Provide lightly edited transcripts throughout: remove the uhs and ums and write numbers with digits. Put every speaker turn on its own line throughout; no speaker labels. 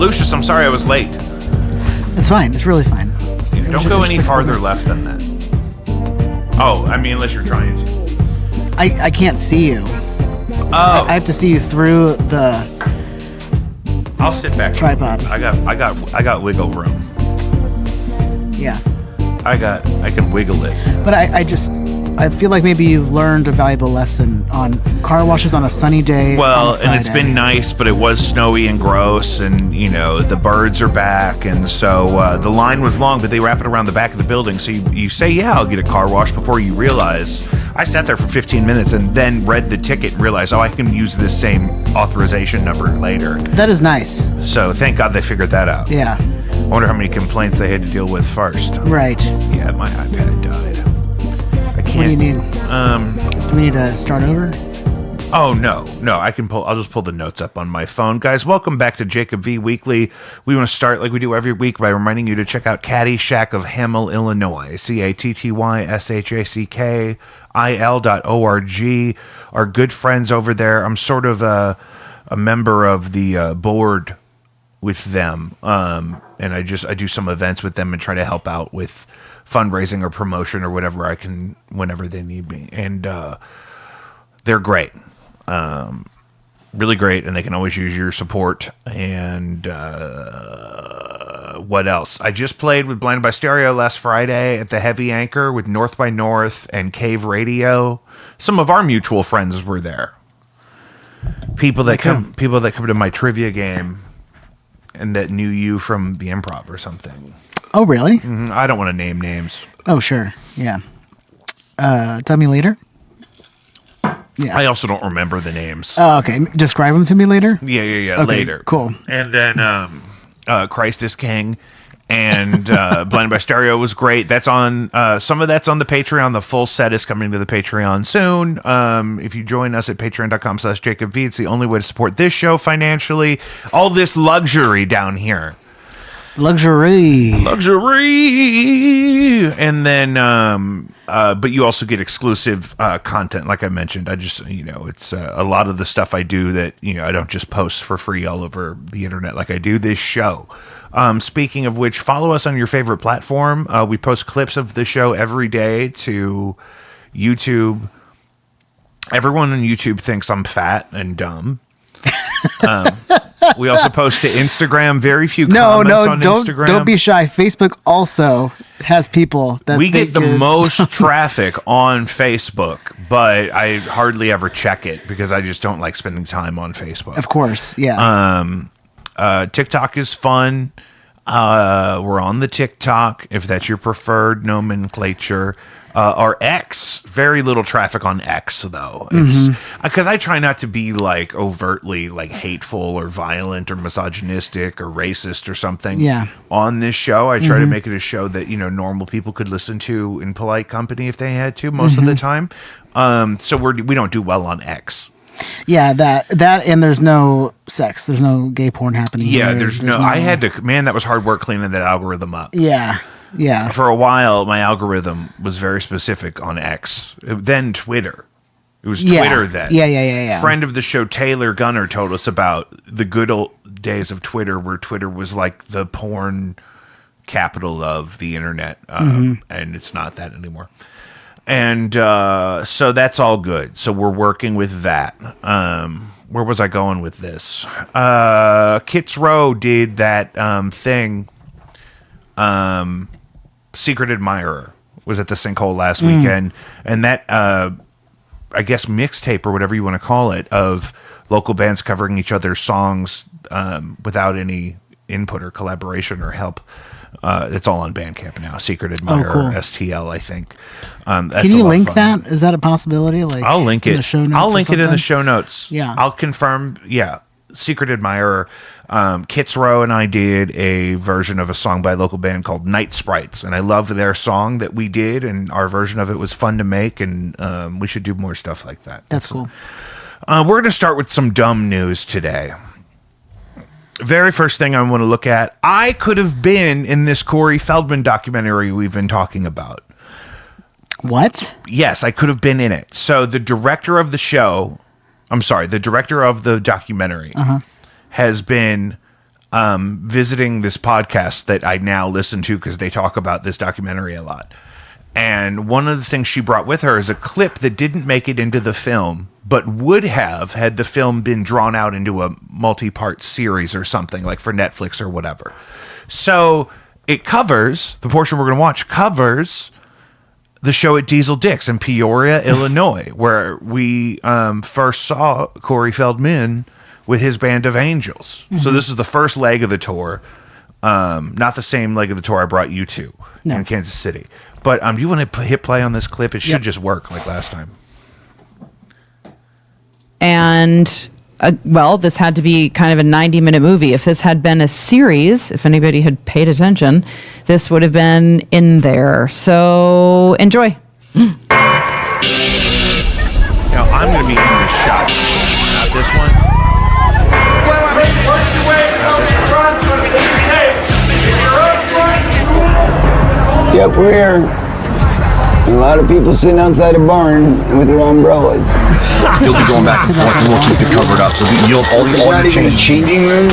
Lucius, I'm sorry I was late.
It's fine. It's really fine.
Yeah, don't go any farther left than that. Oh, I mean, unless you're trying to.
I can't see you.
Oh.
I have to see you through the
I'll sit back.
tripod.
I got wiggle room.
Yeah.
I can wiggle it.
But I feel like maybe you've learned a valuable lesson on car washes on a sunny day.
Well,
on a
and it's
Friday.
been nice, but it was snowy and gross, and the birds are back, and so the line was long, but they wrap it around the back of the building. So you say, yeah, I'll get a car wash, before you realize I sat there for 15 minutes and then read the ticket and realized, I can use this same authorization number later.
That is nice.
So thank God they figured that out.
Yeah.
I wonder how many complaints they had to deal with first.
Right.
Yeah, my iPad died. I can't.
What do you need? Do we need to start over?
Oh, no. I'll just pull the notes up on my phone. Guys, welcome back to Jacob V Weekly. We want to start like we do every week by reminding you to check out Caddyshack of Hamel, Illinois. CATTYSHACKIL.org. Our good friends over there. I'm sort of a member of the board with them. And I do some events with them and try to help out with fundraising or promotion or whatever I can whenever they need me. And they're great. Really great, and they can always use your support. And what else? I just played with Blinded by Stereo last Friday at the Heavy Anchor with North by North and Cave Radio. Some of our mutual friends were there. People that come to my trivia game and that knew you from the Improv or something.
Oh, really?
I don't want to name names.
Oh, sure. Yeah. Tell me later. Yeah.
I also don't remember the names.
Oh, okay. Describe them to me later.
Yeah.
Okay,
Later.
cool.
And then Christ is King and Blinded by Stereo was great. That's on some of that's on the Patreon. The full set is coming to the Patreon soon. If you join us at patreon.com/JacobV, it's the only way to support this show financially. All this luxury down here.
Luxury.
And then but you also get exclusive content, like I mentioned. I just it's a lot of the stuff I do that I don't just post for free all over the internet like I do this show. Speaking of which, follow us on your favorite platform. We post clips of the show every day to YouTube. Everyone on YouTube thinks I'm fat and dumb. We also post to Instagram. Very few comments on Instagram.
Don't be shy. Facebook also has people that
we get the most traffic on Facebook, but I hardly ever check it because I just don't like spending time on Facebook.
Of course, yeah.
TikTok is fun. We're on the TikTok, if that's your preferred nomenclature. Our X, very little traffic on X, though. It's because I try not to be like overtly like hateful or violent or misogynistic or racist or something.
Yeah.
On this show, I try to make it a show that normal people could listen to in polite company if they had to most of the time. So we don't do well on X.
Yeah, that and there's no sex. There's no gay porn happening.
Yeah, there's no. I had to. Man, that was hard work cleaning that algorithm up.
Yeah. Yeah.
For a while, my algorithm was very specific on X. Then Twitter. It was Twitter then.
Yeah.
Friend of the show, Taylor Gunner, told us about the good old days of Twitter, where Twitter was like the porn capital of the internet. And it's not that anymore. And so that's all good. So we're working with that. Where was I going with this? Kits Row did that thing. Secret Admirer was at the Sinkhole last weekend, and that I guess mixtape or whatever you want to call it of local bands covering each other's songs without any input or collaboration or help. It's all on Bandcamp now. Secret Admirer,
cool.
STL, I think.
Can you link that? Is that a possibility? Like,
I'll link it.
In the show notes
I'll link it in the
something?
show notes.
Yeah.
I'll confirm. Yeah. Secret Admirer. Kits Row and I did a version of a song by a local band called Night Sprites, and I love their song that we did, and our version of it was fun to make, and we should do more stuff like that.
That's cool.
We're going to start with some dumb news today. Very first thing I want to look at, I could have been in this Corey Feldman documentary we've been talking about.
What?
Yes, I could have been in it. So the director of the show, the director of the documentary has been visiting this podcast that I now listen to because they talk about this documentary a lot. And one of the things she brought with her is a clip that didn't make it into the film, but would have had the film been drawn out into a multi-part series or something, like for Netflix or whatever. So it covers, the portion we're going to watch covers the show at Diesel Dick's in Peoria, Illinois, where we first saw Corey Feldman with his band of Angels. Mm-hmm. So this is the first leg of the tour. Not the same leg of the tour I brought you to in Kansas City. But do you want to hit play on this clip? It should just work like last time.
And, well, this had to be kind of a 90-minute movie. If this had been a series, if anybody had paid attention, this would have been in there. So enjoy.
Now, I'm going to be in this shot, not this one.
Yep, we're here. A lot of people sitting outside a barn with their umbrellas.
You'll be going back and forth, and we'll keep it covered up. So all your
changing room.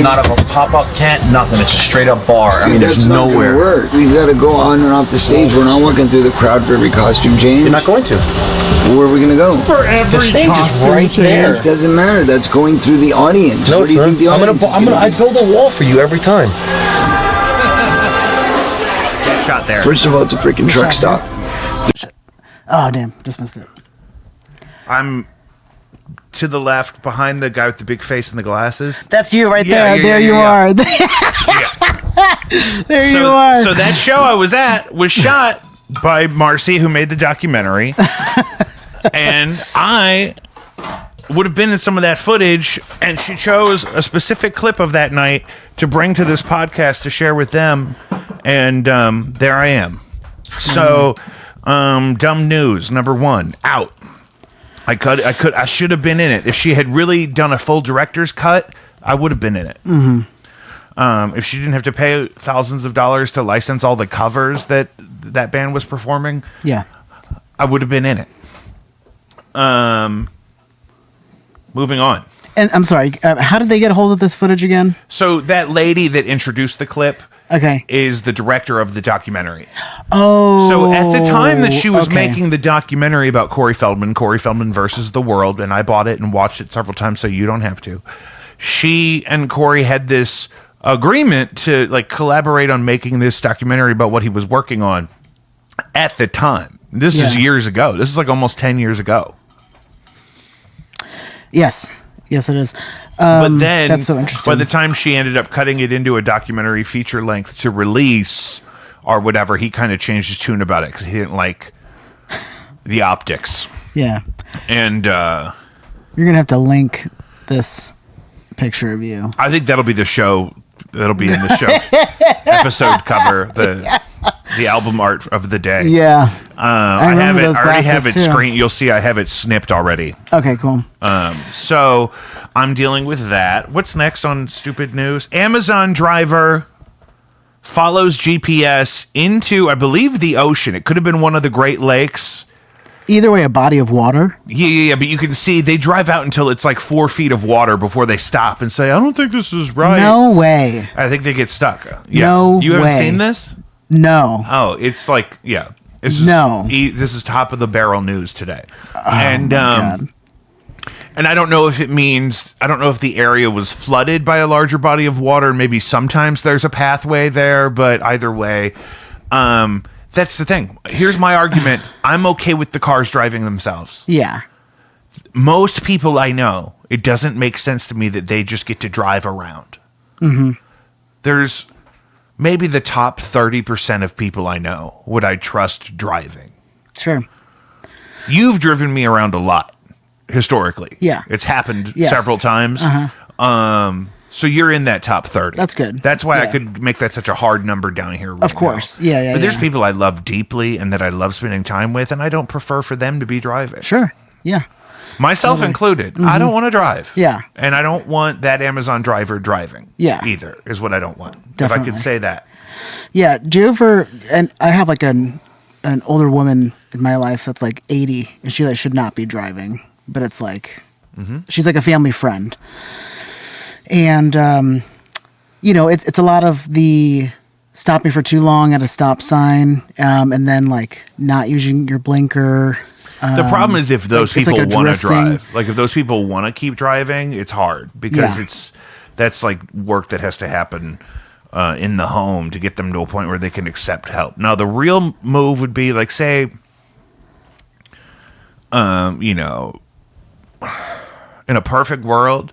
Not a pop-up tent, nothing. It's a straight-up bar.
Dude,
there's nowhere.
Work. We've got to go on and off the stage. We're not working through the crowd for every costume change.
You're not going to.
Where are we going to go?
For every stage is right there.
It doesn't matter. That's going through the audience.
No,
what do you think the audience
I build a wall for you every time.
Shot there.
First of all, it's a freaking truck stop.
Oh, damn. Just missed it.
I'm to the left behind the guy with the big face and the glasses.
That's you right there. There you are. There you are.
So that show I was at was shot by Marcy, who made the documentary. And I would have been in some of that footage, and she chose a specific clip of that night to bring to this podcast to share with them. And there I am. So, dumb news number 1 out. I should have been in it. If she had really done a full director's cut, I would have been in it. Mm-hmm. If she didn't have to pay thousands of dollars to license all the covers that band was performing, I would have been in it. Moving on.
And I'm sorry, how did they get a hold of this footage again?
So that lady that introduced the clip is the director of the documentary.
Oh.
So at the time that she was making the documentary about Corey Feldman versus the world, and I bought it and watched it several times so you don't have to, she and Corey had this agreement to like collaborate on making this documentary about what he was working on at the time. This is years ago. This is like almost 10 years ago.
Yes, it is.
But then,
that's so interesting.
By the time she ended up cutting it into a documentary feature length to release or whatever, he kind of changed his tune about it because he didn't like the optics.
Yeah.
And
you're going to have to link this picture of you.
I think that'll be the show. That'll be in the show episode cover, the album art of the day.
Yeah.
I have it. I already have it screened. You'll see I have it snipped already.
Okay, cool.
So I'm dealing with that. What's next on stupid news? Amazon driver follows GPS into, I believe, the ocean. It could have been one of the Great Lakes.
Either way, a body of water.
Yeah. But you can see they drive out until it's like 4 feet of water before they stop and say, I don't think this is right.
No way.
I think they get stuck. Yeah.
No
You haven't
way.
seen this?
No.
Oh, it's like, yeah. This is top of the barrel news today. And
God.
And I don't know if it means, I don't know if the area was flooded by a larger body of water. Maybe sometimes there's a pathway there, but either way, that's the thing. Here's my argument. I'm okay with the cars driving themselves.
Yeah.
Most people I know, it doesn't make sense to me that they just get to drive around. Mm-hmm. There's maybe the top 30% of people I know would I trust driving.
Sure.
You've driven me around a lot. Historically.
Yeah.
It's happened several times. So you're in that top 30.
That's good.
That's why I could make that such a hard number down here right
Of course.
now.
Yeah.
But there's people I love deeply and that I love spending time with, and I don't prefer for them to be driving.
Sure. Yeah.
Myself included. I don't want to drive.
Yeah.
And I don't want that Amazon driver driving.
Yeah.
Either, is what I don't want.
Definitely.
If I could say that.
Yeah. Do you ever, and I have like an older woman in my life that's like 80, and she like should not be driving. But it's like, she's like a family friend. And it's a lot of the stopping for too long at a stop sign, and then like not using your blinker.
The problem is if those
it's like
people
a
want to
drifting.
drive, like if those people want to keep driving, it's hard because
Yeah.
that's like work that has to happen in the home to get them to a point where they can accept help. Now, the real move would be like, say, in a perfect world,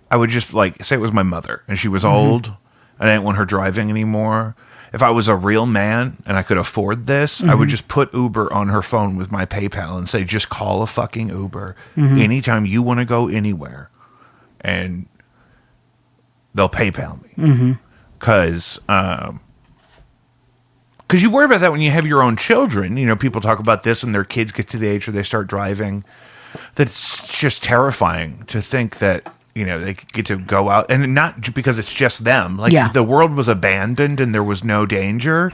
I would just like say it was my mother and she was old and I didn't want her driving anymore. If I was a real man and I could afford this, I would just put Uber on her phone with my PayPal and say, just call a fucking Uber anytime you want to go anywhere. And they'll PayPal me. Because you worry about that when you have your own children. People talk about this when their kids get to the age where they start driving. That's just terrifying to think that, they get to go out. And not because it's just them. Like, if the world was abandoned and there was no danger,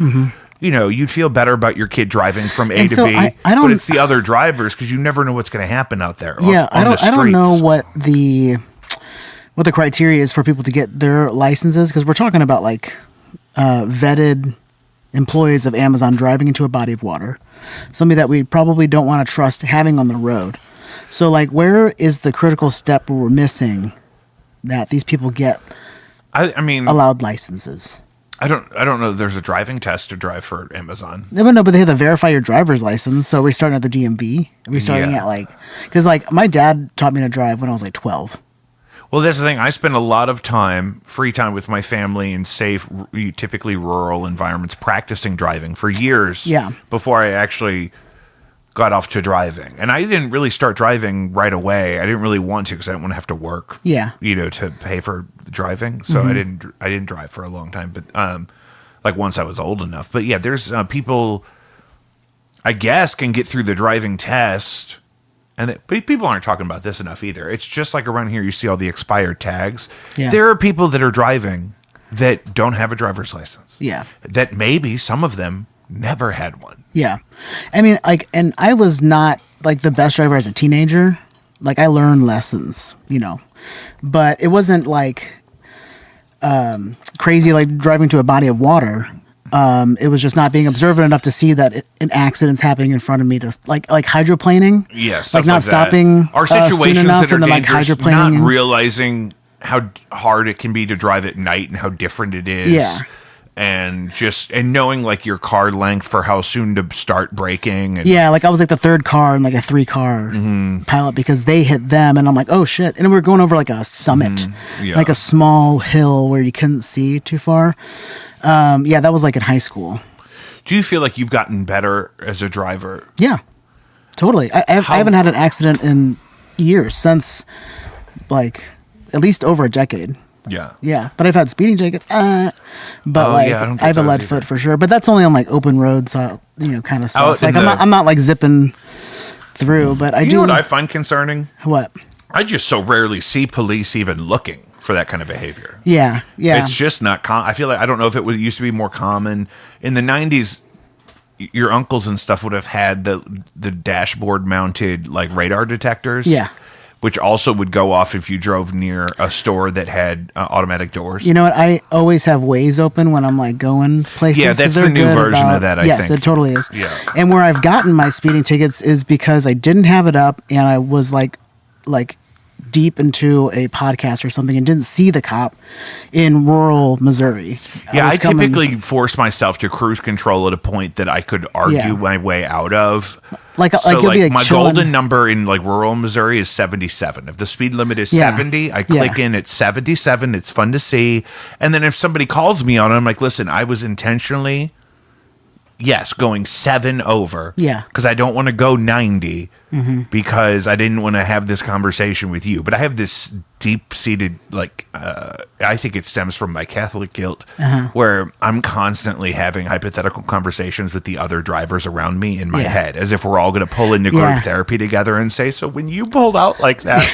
you'd feel better about your kid driving from A
And
to
so
B.
I don't-
but it's the other drivers because you never know what's going to happen out there.
Yeah,
on the
I don't know
streets.
what the criteria is for people to get their licenses, because we're talking about like vetted employees of Amazon driving into a body of water, somebody that we probably don't want to trust having on the road. So like, where is the critical step where we're missing that these people get
I mean,
allowed licenses?
I don't know. There's a driving test to drive for Amazon.
No, but they have to verify your driver's license. So we're starting at the DMV. We're starting
Yeah.
at because my dad taught me to drive when I was like 12.
Well, that's the thing. I spend a lot of free time with my family in safe, typically rural environments, practicing driving for years.
Yeah.
Before I actually got off to driving, and I didn't really start driving right away. I didn't really want to because I didn't want to have to work.
Yeah.
To pay for driving. So I didn't drive for a long time. But like once I was old enough. But yeah, there's people, I guess, can get through the driving test. But people aren't talking about this enough either. It's just like around here, you see all the expired tags.
Yeah.
There are people that are driving that don't have a driver's license.
Yeah.
That maybe some of them never had one.
Yeah. I mean, and I was not like the best driver as a teenager. Like, I learned lessons, but it wasn't like crazy, like driving to a body of water. It was just not being observant enough to see that an accident's happening in front of me, to like hydroplaning.
Yes.
Like not stopping
Our
soon
situations
enough
that are
and then like
dangerous,
hydroplaning.
not realizing how hard it can be to drive at night and how different it is.
Yeah.
And knowing like your car length for how soon to start braking. And
Yeah, like I was like the third car in like a 3-car pilot because they hit them, and I'm like, oh shit! And we were going over like a summit,
Yeah.
like a small hill where you couldn't see too far. Yeah, that was like in high school.
Do you feel like you've gotten better as a driver?
Yeah, totally. I haven't had an accident in years, since like at least over a decade.
Yeah.
Yeah, but I've had speeding tickets. But
Oh, yeah, I don't
I have
get
a
those
lead
either.
foot for sure. But that's only on like open roads, kind of stuff.
Out in
Like
the-
I'm not like zipping through, but I
You
do.
know what I find concerning?
What?
I just so rarely see police even looking for that kind of behavior.
Yeah, yeah.
It's just not I feel like, I don't know if it used to be more common. In the 90s, your uncles and stuff would have had the dashboard mounted like radar detectors.
Yeah.
Which also would go off if you drove near a store that had automatic doors.
You know what? I always have Waze open when I'm like going places.
Yeah,
'cause
that's
they're
the new
good
version of
about-
that, I
yes,
think.
it totally is.
Yeah.
And where I've gotten my speeding tickets is because I didn't have it up, and I was like deep into a podcast or something and didn't see the cop in rural Missouri.
Yeah,
was
I
coming-
typically force myself to cruise control at a point that I could argue
Yeah.
my way out of.
Like
So
you'll be like
my
chilling-
golden number in like rural Missouri is 77. If the speed limit is
Yeah.
70, I click
Yeah.
in at 77. It's fun to see. And then if somebody calls me on it, I'm like, listen, I was intentionally, going 7 over.
Yeah.
Because I don't want to go 90 because I didn't want to have this conversation with you. But I have this deep-seated, I think it stems from my Catholic guilt, where I'm constantly having hypothetical conversations with the other drivers around me in my
Yeah.
head, as if we're all going to pull into group
Yeah.
therapy together and say, so when you pulled out like that,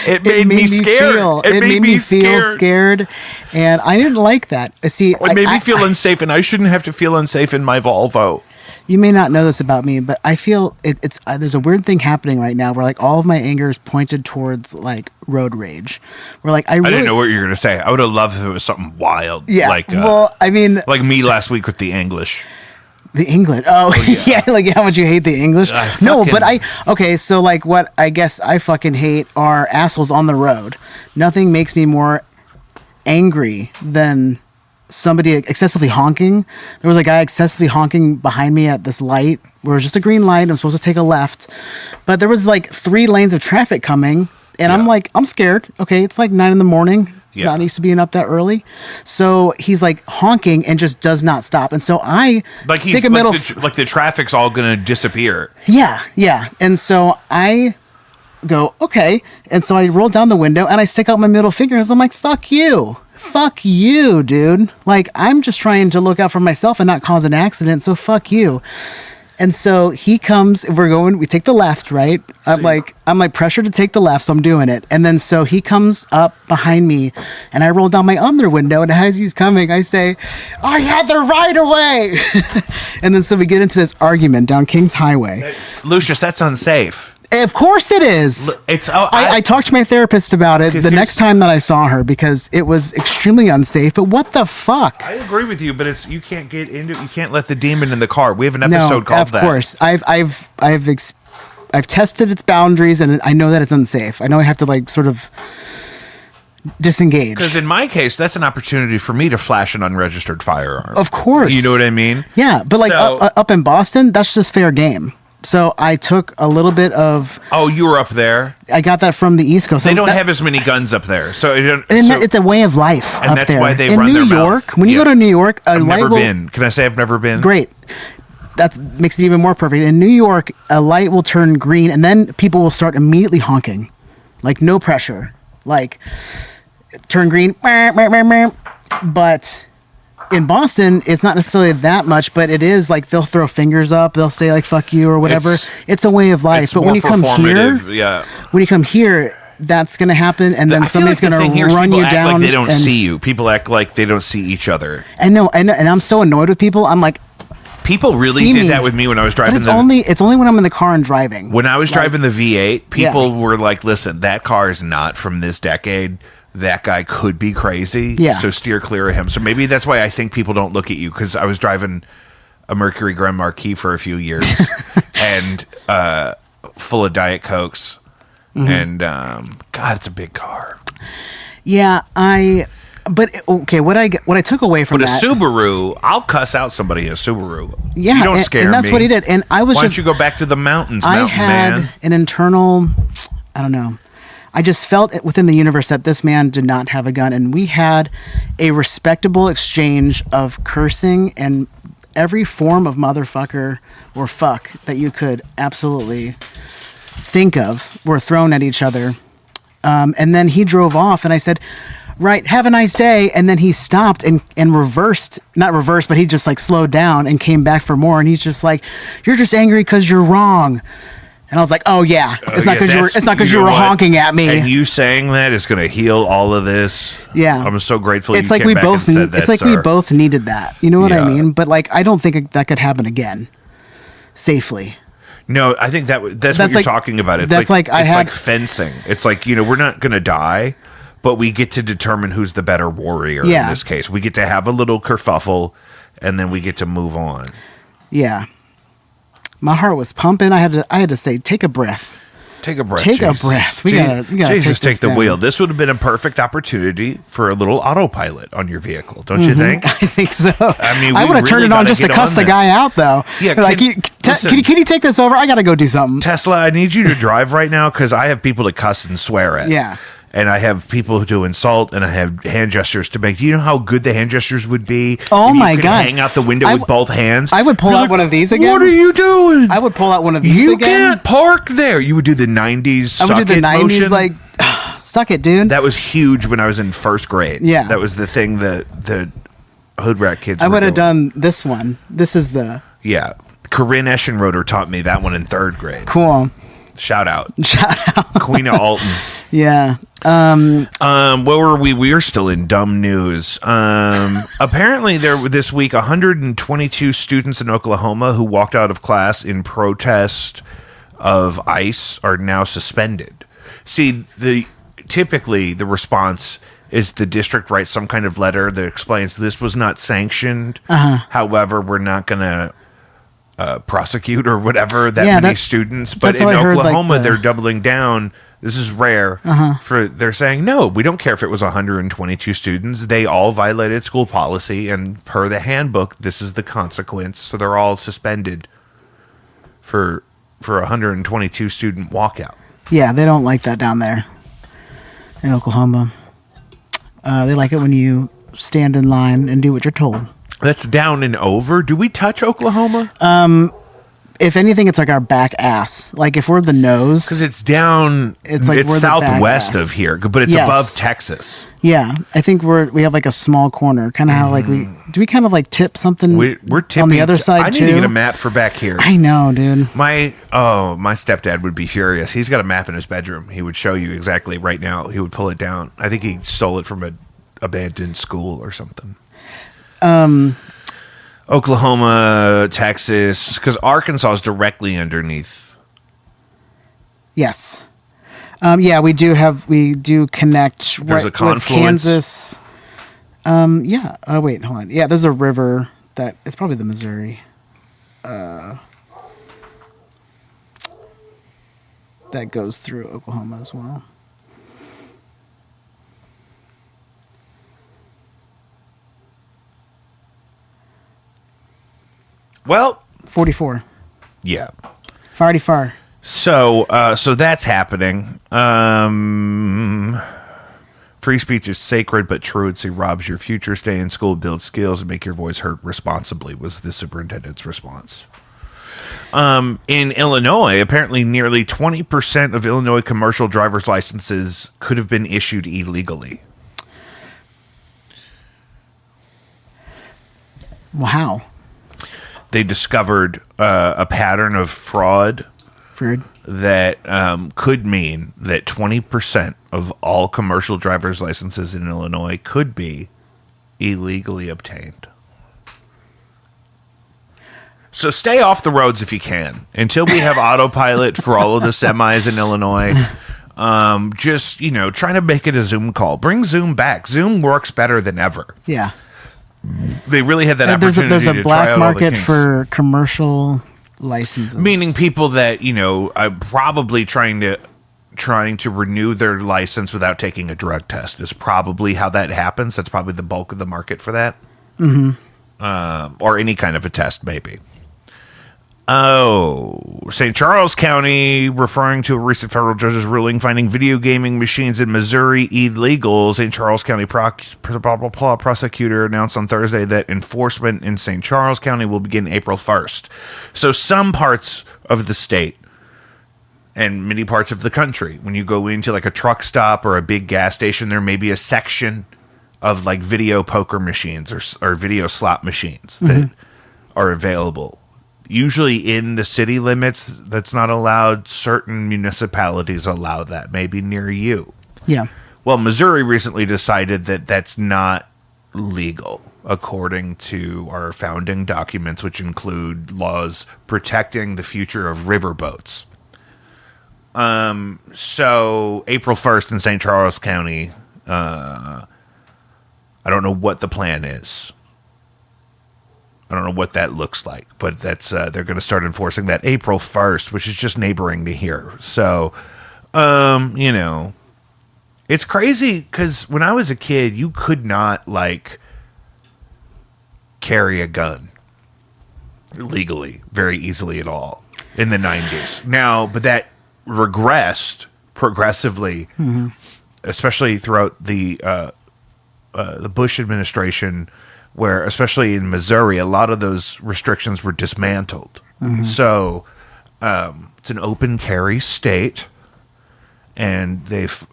it made me scared.
It made me feel scared, and I didn't like that. See,
It made me feel unsafe, and I shouldn't have to feel unsafe in my Volvo.
You may not know this about me, but I feel it's there's a weird thing happening right now where like all of my anger is pointed towards like road rage. Where like I
didn't know what you were going to say. I would have loved if it was something wild.
Yeah.
Like,
well, I mean,
like me last week with the English.
the England. Oh, yeah. Like how much you hate the English. No, but okay. So like what I guess I fucking hate are assholes on the road. Nothing makes me more angry than somebody excessively honking. There was a guy excessively honking behind me at this light where it was just a green light. I'm supposed to take a left, but there was like 3 lanes of traffic coming, and I'm like, I'm scared. Okay, it's like 9 a.m. Not used to being up that early. So he's like honking and just does not stop. And so I
like
stick a middle.
Like the traffic's all going to disappear.
Yeah. And so I go, okay. And so I roll down the window and I stick out my middle finger and I'm like, fuck you. Fuck you, dude. Like, I'm just trying to look out for myself and not cause an accident. So fuck you. And so he comes, we take the left, right? I'm like pressured to take the left, so I'm doing it. And then so he comes up behind me and I roll down my other window, and as he's coming, I say, I had the right of way. And then so we get into this argument down Kings Highway.
Lucius, that's unsafe.
Of course it is. I talked to my therapist about it the next time that I saw her because it was extremely unsafe. But what the fuck?
I agree with you, but you can't get into it. You can't let the demon in the car. We have an episode called that.
Of course, I've tested its boundaries, and I know that it's unsafe. I know I have to like sort of disengage.
Because in my case, that's an opportunity for me to flash an unregistered firearm.
Of course,
you know what I mean.
Yeah, but like up in Boston, that's just fair game. So I took a little bit of.
Oh, you were up there.
I got that from the East Coast.
They don't have as many guns up there, so
it's a way of life.
And
up
that's
there.
why they
in
run
New
their
York.
mouth.
When you go to New York,
I've never been. Can I say I've never been?
Great. That makes it even more perfect. In New York, a light will turn green, and then people will start immediately honking, like no pressure, like turn green. But in Boston, it's not necessarily that much, but it is like they'll throw fingers up, they'll say like "fuck you" or whatever. It's a way of life. But when you come here, that's going to happen, and then somebody's going to run you down.
Like they don't see you. People act like they don't see each other.
I know, and I'm so annoyed with people. I'm like,
people really did that with me when I was driving.
It's only when I'm in the car and driving.
When I was driving the V8, people were like, "Listen, that car is not from this decade. That guy could be crazy. So steer clear of him." So maybe that's why I think people don't look at you, because I was driving a Mercury Grand Marquis for a few years and full of Diet Cokes. And God, it's a big car.
Yeah, but okay, what I took away from that.
But a Subaru, I'll cuss out somebody in a Subaru.
Yeah,
you don't scare me.
And that's what he did. And I was
Why don't you go back to the mountains,
I
mountain
had
man?
An internal, I don't know. I just felt it within the universe that this man did not have a gun, and we had a respectable exchange of cursing and every form of motherfucker or fuck that you could absolutely think of were thrown at each other. And then he drove off, and I said, right, have a nice day. And then he stopped and not reversed, but he just like slowed down and came back for more. And he's just like, you're just angry because you're wrong. And I was like, oh yeah, it's not because you were honking at me.
And you saying that is going to heal all of this.
Yeah,
I'm so grateful.
It's like we both. We both needed that. You know what I mean? But like, I don't think that could happen again, safely.
No, I think that's what you're talking about. It's like fencing. It's like, we're not going to die, but we get to determine who's the better warrior in this case. We get to have a little kerfuffle, and then we get to move on.
Yeah. My heart was pumping. I had to say, take a breath.
Take a breath.
Take a breath. We gotta
Jesus, take the wheel. This would have been a perfect opportunity for a little autopilot on your vehicle, don't you think?
I think so.
I mean,
I would have turned it on just to cuss the guy out, though.
Yeah,
like, can you take this over? I gotta go do something.
Tesla, I need you to drive right now because I have people to cuss and swear at.
Yeah.
And I have people to insult, and I have hand gestures to make. Do you know how good the hand gestures would be?
Oh my God!
Hang out the window with both hands.
I would pull out one of these again.
What are you doing?
I would pull out one of these
again. You
again.
can't park there. You would do the 90s.
I would do the 90s
motion.
like, suck it, dude.
That was huge when I was in first grade.
Yeah,
that was the thing that the hood rat kids.
I would have done this one. This is the
Corinne Eschenroder taught me that one in third grade.
Cool.
Shout out. Queen of Alton.
Yeah.
Where were we? We are still in dumb news. Apparently, this week, 122 students in Oklahoma who walked out of class in protest of ICE are now suspended. See, typically the response is the district writes some kind of letter that explains this was not sanctioned. However, we're not going to prosecute or whatever many students. But in Oklahoma, they're doubling down. This is rare. They're saying, no, we don't care if it was 122 students. They all violated school policy, and per the handbook, this is the consequence. So they're all suspended for a 122 student walkout.
Yeah, they don't like that down there in Oklahoma. They like it when you stand in line and do what you're told.
That's down and over. Do we touch Oklahoma?
If anything, it's like our back ass. Like if we're the nose,
because it's down.
It's like we're
southwest
the back
of here, but it's above Texas.
Yeah, I think we have like a small corner, kind of how like we kind of like tip something.
We're tipping
on the other side.
I need to get a map for back here.
I know, dude.
My stepdad would be furious. He's got a map in his bedroom. He would show you exactly right now. He would pull it down. I think he stole it from an abandoned school or something. Oklahoma, Texas, because Arkansas is directly underneath.
Yes. Yeah, we do connect.
There's a confluence.
With Kansas. Yeah. Wait, hold on. Yeah, there's a river it's probably the Missouri. That goes through Oklahoma as well.
Well,
44.
Yeah.
Farty far.
So that's happening. Free speech is sacred, but truancy robs your future. Stay in school, build skills, and make your voice heard responsibly, was the superintendent's response. In Illinois, apparently nearly 20% of Illinois commercial driver's licenses could have been issued illegally.
Wow.
They discovered a pattern of fraud that could mean that 20% of all commercial driver's licenses in Illinois could be illegally obtained. So stay off the roads if you can until we have autopilot for all of the semis in Illinois. Just, trying to make it a Zoom call. Bring Zoom back. Zoom works better than ever.
Yeah.
They really had that opportunity
there's a
to
black
try out
market
all the kinks.
for commercial licenses.
Meaning people that, are probably trying to renew their license without taking a drug test is probably how that happens. That's probably the bulk of the market for that. Mm-hmm. Or any kind of a test, maybe. Oh, St. Charles County, referring to a recent federal judge's ruling finding video gaming machines in Missouri illegal. St. Charles County prosecutor announced on Thursday that enforcement in St. Charles County will begin April 1st. So some parts of the state and many parts of the country, when you go into like a truck stop or a big gas station, there may be a section of like video poker machines or video slot machines that are available. Usually in the city limits, that's not allowed. Certain municipalities allow that, maybe near you.
Yeah.
Well, Missouri recently decided that that's not legal, according to our founding documents, which include laws protecting the future of riverboats. So April 1st in St. Charles County, I don't know what the plan is. I don't know what that looks like, but that's they're going to start enforcing that April 1st, which is just neighboring to here. So, it's crazy because when I was a kid, you could not carry a gun legally very easily at all in the 90s. Now, but that regressed progressively, especially throughout the Bush administration, where, especially in Missouri, a lot of those restrictions were dismantled. So it's an open carry state, and they've,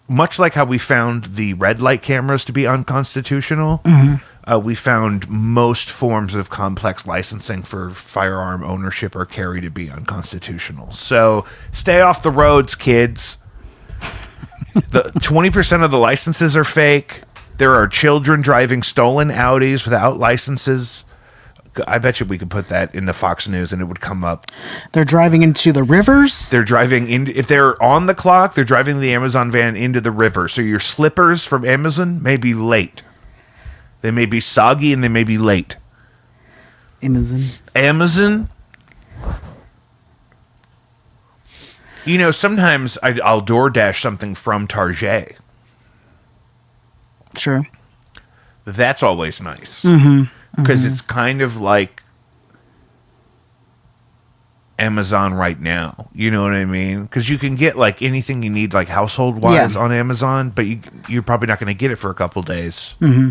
much like how we found the red light cameras to be unconstitutional, we found most forms of complex licensing for firearm ownership or carry to be unconstitutional. So stay off the roads, kids. The 20% of the licenses are fake. There are children driving stolen Audis without licenses. I bet you we could put that in the Fox News and it would come up.
They're driving into the rivers.
They're driving in. If they're on the clock, they're driving the Amazon van into the river. So your slippers from Amazon may be late. They may be soggy and they may be late. Amazon. You know, sometimes I'll DoorDash something from Target.
Sure.
That's always nice.
Mm-hmm.
Because it's kind of like Amazon right now. You know what I mean? Because you can get like anything you need, like household wise, on Amazon, but you're probably not going to get it for a couple days.
Mm-hmm.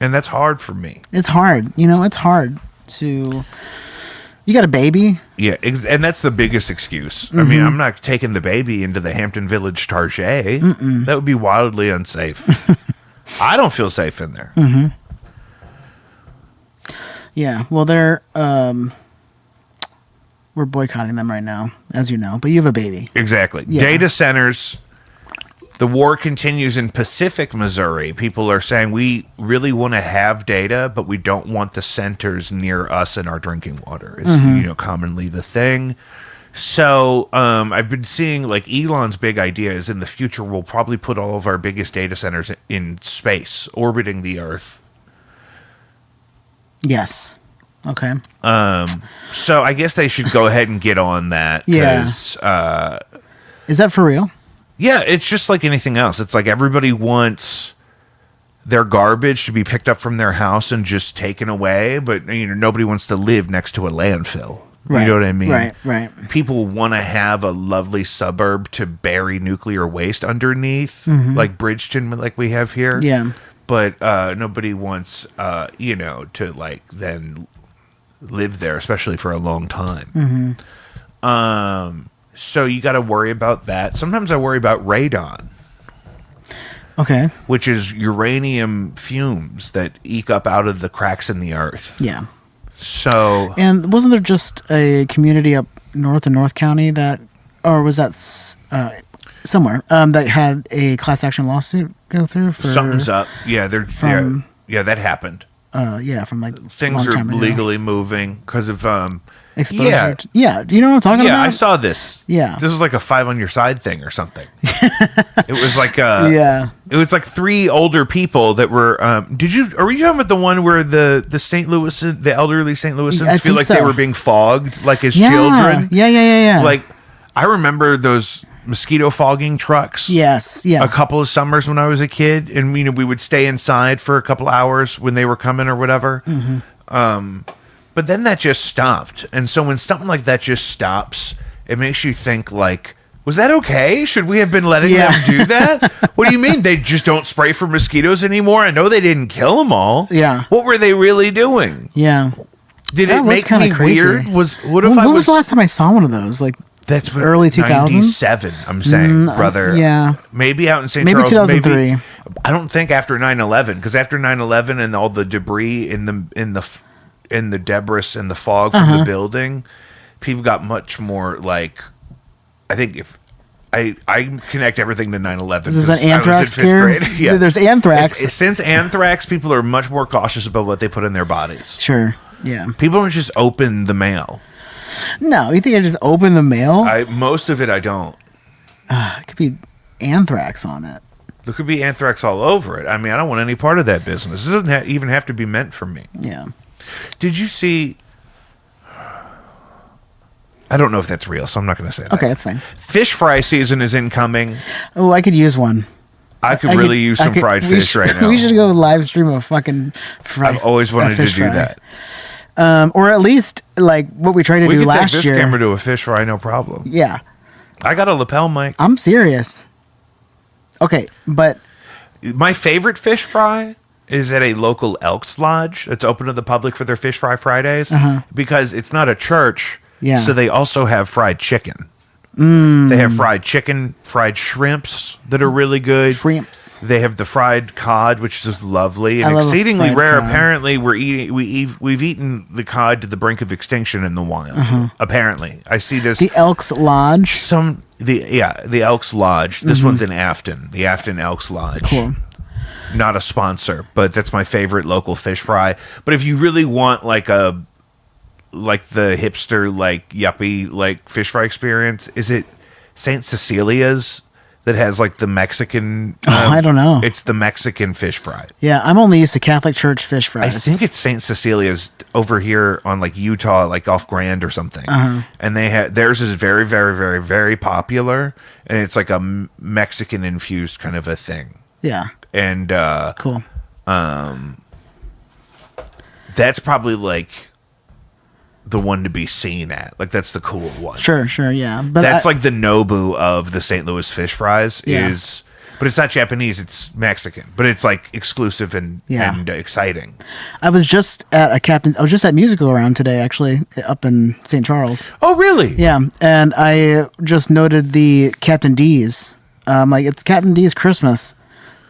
And that's hard for me.
It's hard. You know, it's hard to. You got a baby?
Yeah, and that's the biggest excuse. I mean, I'm not taking the baby into the Hampton Village Target. That would be wildly unsafe. I don't feel safe in there.
Yeah, well, we're boycotting them right now, as you know, but you have a baby.
Exactly.
Yeah.
Data centers. The war continues in Pacific, Missouri. People are saying we really want to have data, but we don't want the centers near us and our drinking water. Is commonly the thing. So I've been seeing like Elon's big idea is in the future we'll probably put all of our biggest data centers in space, orbiting the Earth.
Yes. Okay.
So I guess they should go ahead and get on that.
Yeah.
'Cause,
is that for real?
yeah, it's just like anything else. It's like everybody wants their garbage to be picked up from their house and just taken away, but nobody wants to live next to a landfill.
Right.
You know what I mean?
Right.
People want to have a lovely suburb to bury nuclear waste underneath, like Bridgeton, like we have here.
Yeah.
But nobody wants, to like then live there, especially for a long time. So you got to worry about that. Sometimes I worry about radon.
Okay.
Which is uranium fumes that eke up out of the cracks in the earth.
Yeah.
So,
And wasn't there just a community up north in North County that, or was that somewhere, that had a class action lawsuit go through for
something's up. Yeah, that happened.
From like
Things
long
are
time ago.
legally moving because of
Exposure. Yeah. Do you know what I'm talking about?
Yeah, I saw this.
Yeah.
This was like a 5 on your side thing or something. It was like
Yeah.
It was like 3 older people that were are we talking about the one where the St. Louis, the elderly St. Louisans
I
feel
think
like
so.
they were being fogged like as
Yeah.
children?
Yeah.
Like I remember those mosquito fogging trucks.
Yes. Yeah.
A couple of summers when I was a kid, and we would stay inside for a couple hours when they were coming or whatever. But then that just stopped, and so when something like that just stops, it makes you think like, was that okay? Should we have been letting them do that? What do you mean they just don't spray for mosquitoes anymore? I know they didn't kill them all.
Yeah.
What were they really doing?
Yeah.
Did
That
it
was
make
kinda
me
crazy.
weird? When
When was the last time I saw one of those? Like
That's what,
early 2000s?
97, I'm saying, brother.
yeah.
Maybe out in St.
Maybe
Charles.
2003.
I don't think after 9/11, because after 9/11 and all the debris in the debris and the fog from the building, people got much more like. I think if I connect everything to 9/11.
Is this an anthrax
I was in 5th
scare?
grade. Yeah.
There's anthrax.
Since anthrax, people are much more cautious about what they put in their bodies.
Sure. Yeah.
People don't just open the mail.
No, you think I just open the mail?
Most of it I don't.
It could be anthrax on it.
There could be anthrax all over it. I mean, I don't want any part of that business. It doesn't even have to be meant for me.
Yeah.
Did you see? I don't know if that's real, so I'm not going to say that.
Okay, that's fine.
Fish fry season is incoming.
Oh, I could use one.
I could really use some fried fish right now.
We should go live stream a fucking fried.
I've always wanted to
fish
do
fry.
that.
Or at least like what we tried to
We
do
could take
last
this
year.
camera to a fish fry, no problem.
Yeah,
I got a lapel mic.
I'm serious. Okay, but
My favorite fish fry is at a local Elks Lodge that's open to the public for their Fish Fry Fridays because it's not a church.
Yeah.
So they also have fried chicken. They have fried chicken, fried shrimps that are really good.
Shrimps.
They have the fried cod, which is lovely
I
and
love a
exceedingly
fried
rare.
cod.
Apparently, we've eaten the cod to the brink of extinction in the wild. Apparently, I see this.
The Elks Lodge.
The Elks Lodge. This one's in Afton, the Afton Elks Lodge.
Cool.
Not a sponsor, but that's my favorite local fish fry. But if you really want like the hipster, like yuppie, like fish fry experience, is it St. Cecilia's that has like the Mexican?
I don't know.
It's the Mexican fish fry.
Yeah, I'm only used to Catholic Church fish
I
fries.
think it's St. Cecilia's over here on like Utah, like off Grand or something. And they had theirs is very, very, very, very popular, and it's like a Mexican infused kind of a thing.
Yeah.
And
Cool.
that's probably like the one to be seen at. Like that's the cool one.
Sure, yeah. But
That's like the Nobu of the St. Louis fish fries
Yeah.
but it's not Japanese, it's Mexican. But it's like exclusive and exciting.
I was just at Musical Around today, actually, up in St. Charles.
Oh, really?
Yeah, and I just noted the Captain D's. Like it's Captain D's Christmas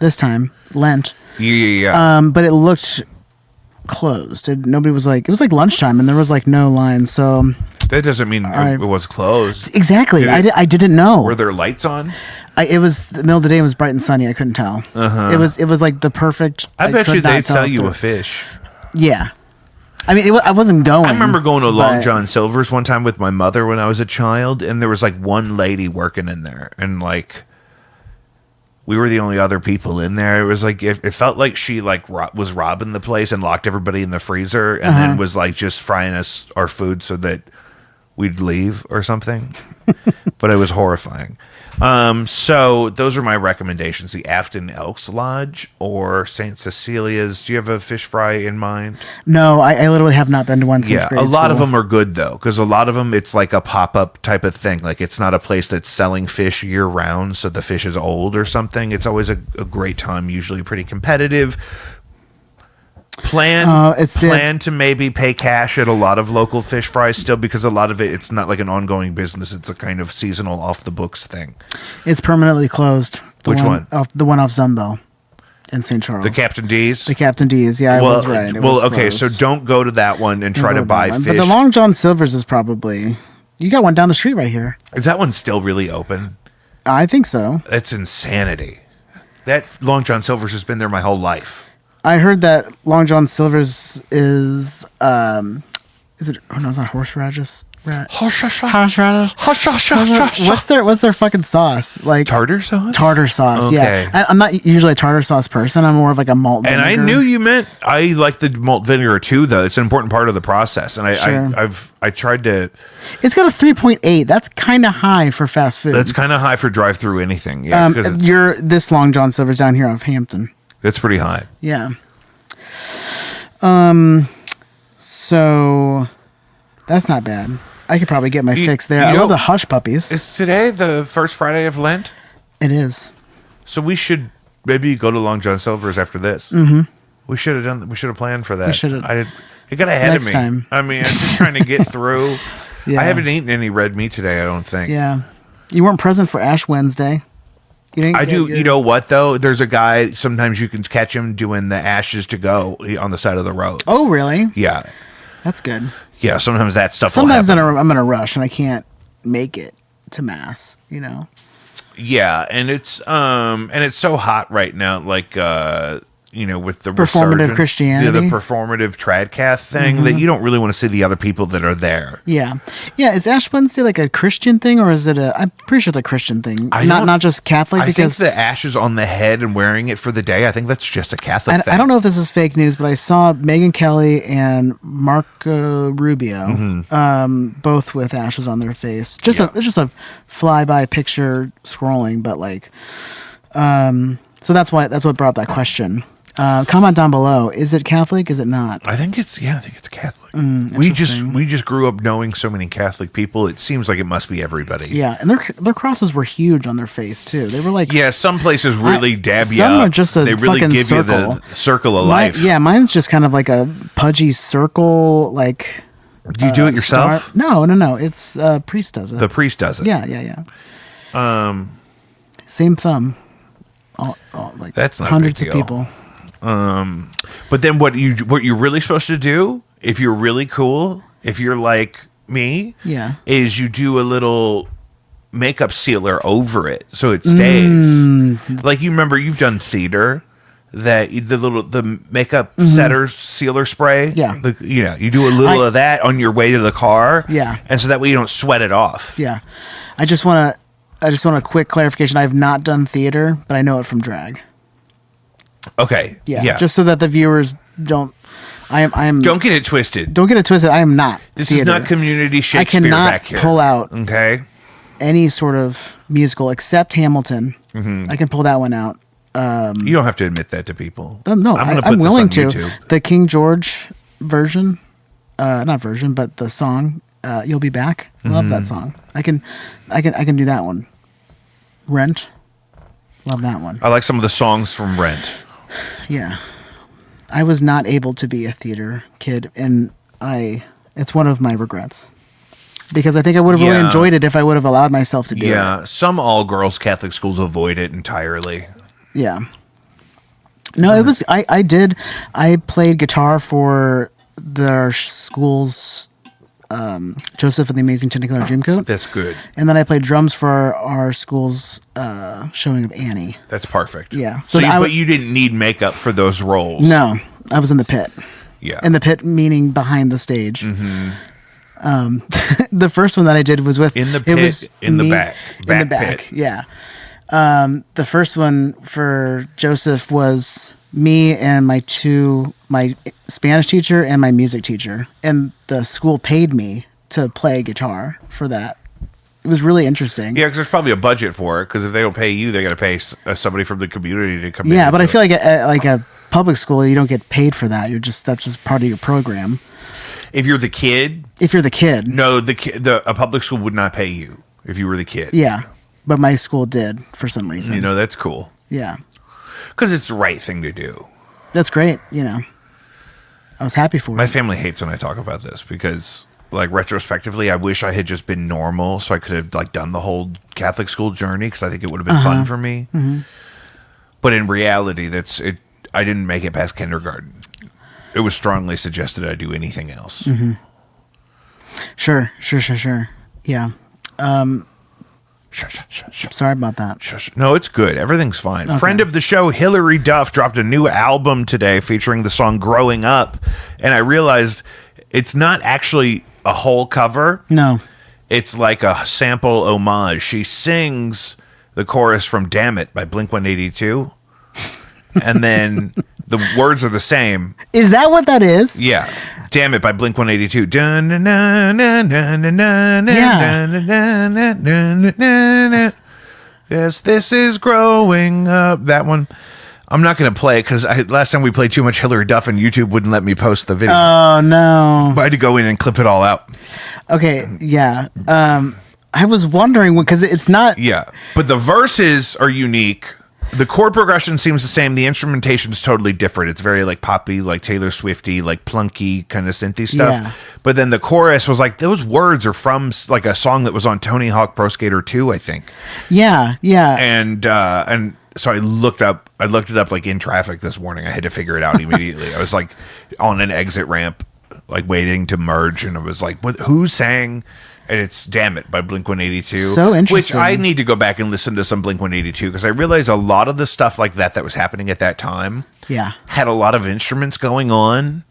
this time, Lent.
Yeah.
But it looked closed. Nobody was like, it was like lunchtime, and there was like no line. So
That doesn't mean it was closed.
exactly,
Did
I didn't know.
Were there lights on?
It was the middle of the day. It was bright and sunny. I couldn't tell. It was like the perfect.
I bet
could
you
not
they'd
tell
sell
if
you
there-
a fish.
Yeah, I mean, I wasn't going.
I remember going to Long
but-
John Silver's one time with my mother when I was a child, and there was like one lady working in there, and like we were the only other people in there. It was like it felt like she like was robbing the place and locked everybody in the freezer, and then was like just frying us our food so that we'd leave or something. But it was horrifying. So those are my recommendations: the Afton Elks Lodge or St. Cecilia's. Do you have a fish fry in mind?
No, I literally have not been to one since
Yeah,
grade
a lot of
school.
them are good though, because a lot of them it's like a pop-up type of thing. Like it's not a place that's selling fish year round, so the fish is old or something. It's always a great time, usually pretty competitive. Plan to maybe pay cash at a lot of local fish fries still, because a lot of it's not like an ongoing business. It's a kind of seasonal off the books thing.
It's permanently closed.
Which one?
The one off Zumbo in St. Charles.
The Captain D's.
The Captain D's. Yeah, I was right. It was
Okay,
closed.
so don't go to that one and try to buy
But
fish.
the Long John Silver's is probably. You got one down the street right here.
Is that one still really open?
I think so.
That's insanity. That Long John Silver's has been there my whole life.
I heard that Long John Silver's is it? Oh no, it's not horseradish. Horseradish. What's their fucking sauce? Like
Tartar sauce?
Tartar sauce.
Okay.
Yeah, I'm not usually a tartar sauce person. I'm more of like a malt.
And I
vinegar.
knew you meant I like the malt vinegar too, though. It's an important part of the process. And
Sure.
I tried to.
It's got a 3.8. That's kind of high for fast food.
That's kind of high for drive-through anything. Yeah, because
You're this Long John Silver's down here off Hampton.
it's pretty high.
Yeah. So that's not bad. I could probably get my fix there. I love the Hush Puppies.
Is today the first Friday of Lent?
It is.
So we should maybe go to Long John Silver's after this. Mm-hmm. We should have done. We should have planned for that.
We should've.
It got ahead
Next
of me.
time.
I mean, I'm just trying to get through.
Yeah.
I haven't eaten any red meat today. I don't think.
Yeah. You weren't present for Ash Wednesday. You didn't
I
get
do.
your-
You know what though? There's a guy. Sometimes you can catch him doing the ashes to go on the side of the road.
Oh, really?
Yeah,
That's good.
yeah. Sometimes that stuff.
Sometimes
will happen.
I'm in a rush and I can't make it to mass. You know.
Yeah, and it's so hot right now. Like with the
Performative
resurgence-
Christianity.
the performative tradcath thing that you don't really want to see the other people that are there.
Yeah. Yeah. Is Ash Wednesday like a Christian thing or is it I'm pretty sure it's a Christian thing. Not just Catholic
I
because
think the ashes on the head and wearing it for the day. I think that's just a Catholic thing.
I don't know if this is fake news, but I saw Megyn Kelly and Marco Rubio,
Mm-hmm.
both with ashes on their face. It's just a flyby picture scrolling, but like, so that's what brought up that question. Comment down below: is it Catholic? Is it not?
I think it's Catholic. we
interesting.
just grew up knowing so many Catholic people. It seems like it must be everybody.
Yeah, and their crosses were huge on their face too. They were like
Yeah, some places really dab you
some
up.
are just a
they really
fucking
give
circle.
you the circle of life.
Mine's just kind of like a pudgy circle, like
Do you do it yourself?
No. It's Priest does it.
The priest does it.
Yeah. Same thumb. All, like
That's not a
hundreds
big
of
deal.
people.
But then what you're really supposed to do, if you're really cool, if you're like me,
Yeah.
is you do a little makeup sealer over it so it stays. Like, you remember, you've done theater, that the makeup setter sealer spray.
Yeah.
You do a little of that on your way to the car.
Yeah.
And so that way you don't sweat it off.
Yeah. I just want a quick clarification. I have not done theater, but I know it from drag.
Okay.
Yeah. Just so that the viewers don't.
Don't get it twisted.
Don't get it twisted. I am not.
This
theater.
is not community Shakespeare
cannot
back here.
pull out
Okay.
any sort of musical except Hamilton. I can pull that one out.
You don't have to admit that to people.
No,
gonna
I'm willing
this
to.
on YouTube.
The King George version, not version, but the song, "You'll Be Back." Love that song. I can do that one. Rent, love that one.
I like some of the songs from Rent.
Yeah, I was not able to be a theater kid, and it's one of my regrets because I think I would have really
Yeah.
enjoyed it if I would have allowed myself to do it.
Yeah, some all-girls Catholic schools avoid it entirely.
Yeah. No, it was. I played guitar for their school's Joseph and the Amazing Technicolor Dreamcoat,
That's good.
and then I played drums for our school's showing of Annie.
That's perfect.
Yeah.
So,
So
but you didn't need makeup for those roles.
No, I was in the pit.
Yeah.
In the pit, meaning behind the stage. The first one that I did was with
In the
it
pit,
was
in the
me-
back
in the back.
pit.
Yeah. The first one for Joseph was me and my Spanish teacher and my music teacher, and the school paid me to play guitar for that. It was really interesting.
Yeah, because there's probably a budget for it. Because if they don't pay you, they got to pay somebody from the community to come in.
Yeah,
and
but
do
I feel
it.
like like a public school, you don't get paid for that. That's just part of your program.
If you're the kid,
If you're the kid,
no, a public school would not pay you if you were the kid.
yeah. But my school did for some reason.
You know, that's cool.
Yeah,
Because it's the right thing to do.
that's great. I was happy for
My
it.
family hates when I talk about this because, like, retrospectively, I wish I had just been normal so I could have, like, done the whole Catholic school journey because I think it would have been fun for me. But in reality, I didn't make it past kindergarten. It was strongly suggested I do anything else.
Sure. Yeah.
Shush.
Sorry about that.
Shush. No, it's good. Everything's fine. Friend of the show, Hillary Duff, dropped a new album today featuring the song Growing Up. And I realized it's not actually a whole cover.
No.
It's like a sample homage. She sings the chorus from Damn It by Blink-182. And then the words are the same.
Is that what that is?
Yeah. Damn It by Blink-182. Yeah. Yes, this is growing up. That one. I'm not going to play it because last time we played too much Hillary Duff and YouTube wouldn't let me post the video.
Oh no.
I had to go in and clip it all out.
Okay. Yeah. I was wondering because it's not.
Yeah. But the verses are unique. The chord progression seems the same. The instrumentation is totally different. It's very like poppy, like Taylor Swifty, like plunky kind of synthy stuff.
Yeah.
But then the chorus was like, those words are from like a song that was on Tony Hawk Pro Skater 2, I think.
Yeah.
And so I looked it up like in traffic this morning. I had to figure it out immediately. I was like on an exit ramp, like waiting to merge, and I was like, who sang? And it's Damn It by Blink-182.
So
Which
interesting.
I need to go back and listen to some Blink-182 because I realized a lot of the stuff like that was happening at that time
Yeah.
had a lot of instruments going on,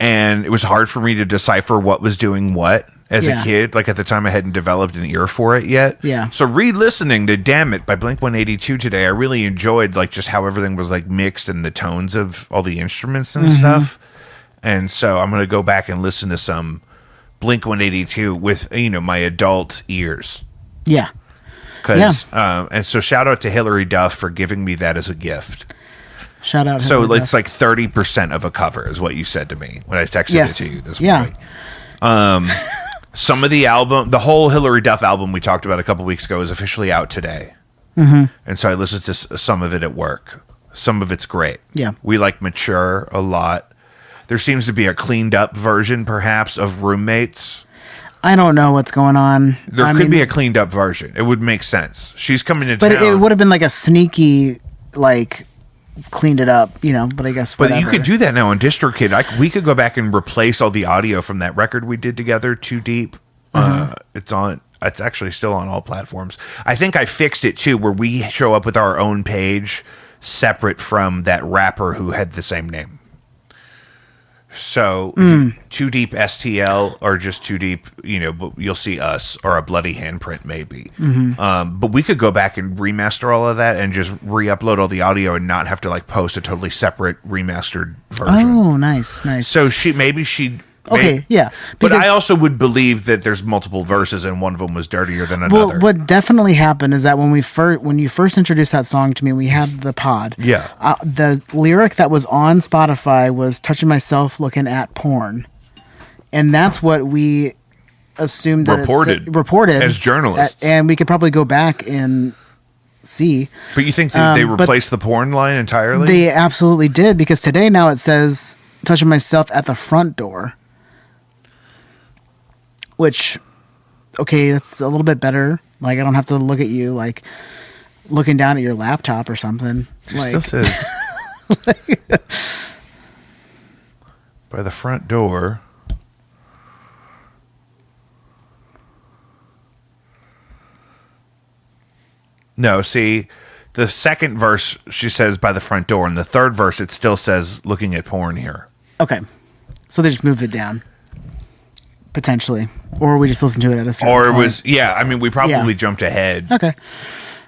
and it was hard for me to decipher what was doing what as
Yeah.
a kid. Like at the time I hadn't developed an ear for it yet.
Yeah.
So re-listening to Damn It by Blink-182 today, I really enjoyed like just how everything was like mixed and the tones of all the instruments and stuff. And so I'm going to go back and listen to some Blink-182 with, my adult ears.
Yeah.
And so shout out to Hillary Duff for giving me that as a gift.
Shout out.
So
Hillary
it's
Duff.
like 30% of a cover is what you said to me when I texted
Yes.
it to you this
Yeah.
morning. Some of the whole Hillary Duff album we talked about a couple weeks ago is officially out today. And so I listened to some of it at work. Some of it's great.
Yeah.
We like Mature a lot. there seems to be a cleaned up version, perhaps, of Roommates.
I don't know what's going on.
There could be a cleaned up version. It would make sense. She's coming to
but
town.
it would have been like a sneaky, like, cleaned it up, you know. But I guess whatever.
But you could do that now on DistroKid. We could go back and replace all the audio from that record we did together, Too Deep. It's actually still on all platforms. I think I fixed it too, where we show up with our own page separate from that rapper who had the same name. So Too Deep STL or just Too Deep, you know, but you'll see us or a bloody handprint maybe. But we could go back and remaster all of that and just re-upload all the audio and not have to like post a totally separate remastered version.
Oh, nice.
So she'd.
Okay, yeah.
But
because-
I also would believe that there's multiple verses and one of them was dirtier than
Well,
another.
what definitely happened is that when you first introduced that song to me, we had the pod.
Yeah.
The lyric that was on Spotify was "touching myself, looking at porn," and that's what we assumed that reported
as journalists.
and we could probably go back and see.
But you think that they
but
replaced the porn line entirely?
They absolutely did, because today now it says "touching myself at the front door." Which, okay, that's a little bit better. Like, I don't have to look at you, like, looking down at your laptop or something. Like,
Still says by the front door. No, see, the second verse she says by the front door, and the third verse it still says looking at porn here.
okay. So they just moved it down. Potentially. Or we just listened to it at a certain
Or it
point.
was, yeah, I mean, we probably
Yeah.
jumped ahead.
Okay.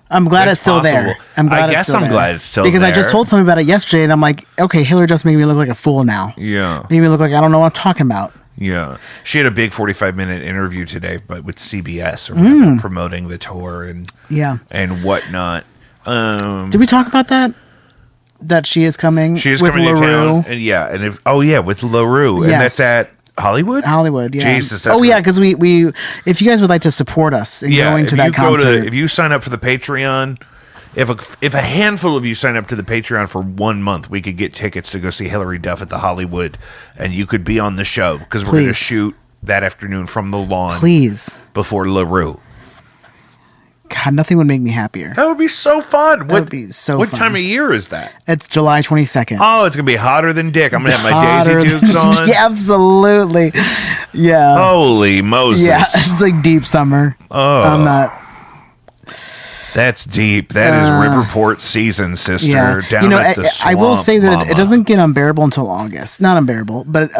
I'm glad
That's
it's still there.
possible.
I'm glad
I
it's
guess
still
I'm
there.
glad it's still
because I just
there.
told somebody about it yesterday, and I'm like, okay, Hillary just made me look like a fool now.
Yeah.
Made me look like I don't know what I'm talking about.
Yeah. She had a big 45-minute interview today, but with CBS or whatever, promoting the tour and
Yeah.
and whatnot.
Did we talk about that? That she is coming
She is
with
coming to
LaRue?
town. And with LaRue. And
Yes.
that's at Hollywood?
Hollywood, yeah.
Jesus, that's
oh, yeah,
great.
because we if you guys would like to support us in going to that concert.
if you sign up for the Patreon, if a handful of you sign up to the Patreon for 1 month, we could get tickets to go see Hillary Duff at the Hollywood, and you could be on the show because we're going to
Please.
shoot that afternoon from the lawn
Please.
before LaRue.
God, nothing would make me happier.
That would be so fun.
would be so
What
fun.
time of year is that?
It's July 22nd.
Oh, it's going to be hotter than Dick. I'm going to have my
Hotter
Daisy Dukes
than-
on.
Yeah, absolutely. Yeah.
Holy Moses.
Yeah, it's like deep summer.
Oh.
I'm not.
That's deep. That is Riverport season, sister.
Yeah.
Down at the swamp,
I will say that
mama.
it doesn't get unbearable until August. Not unbearable, but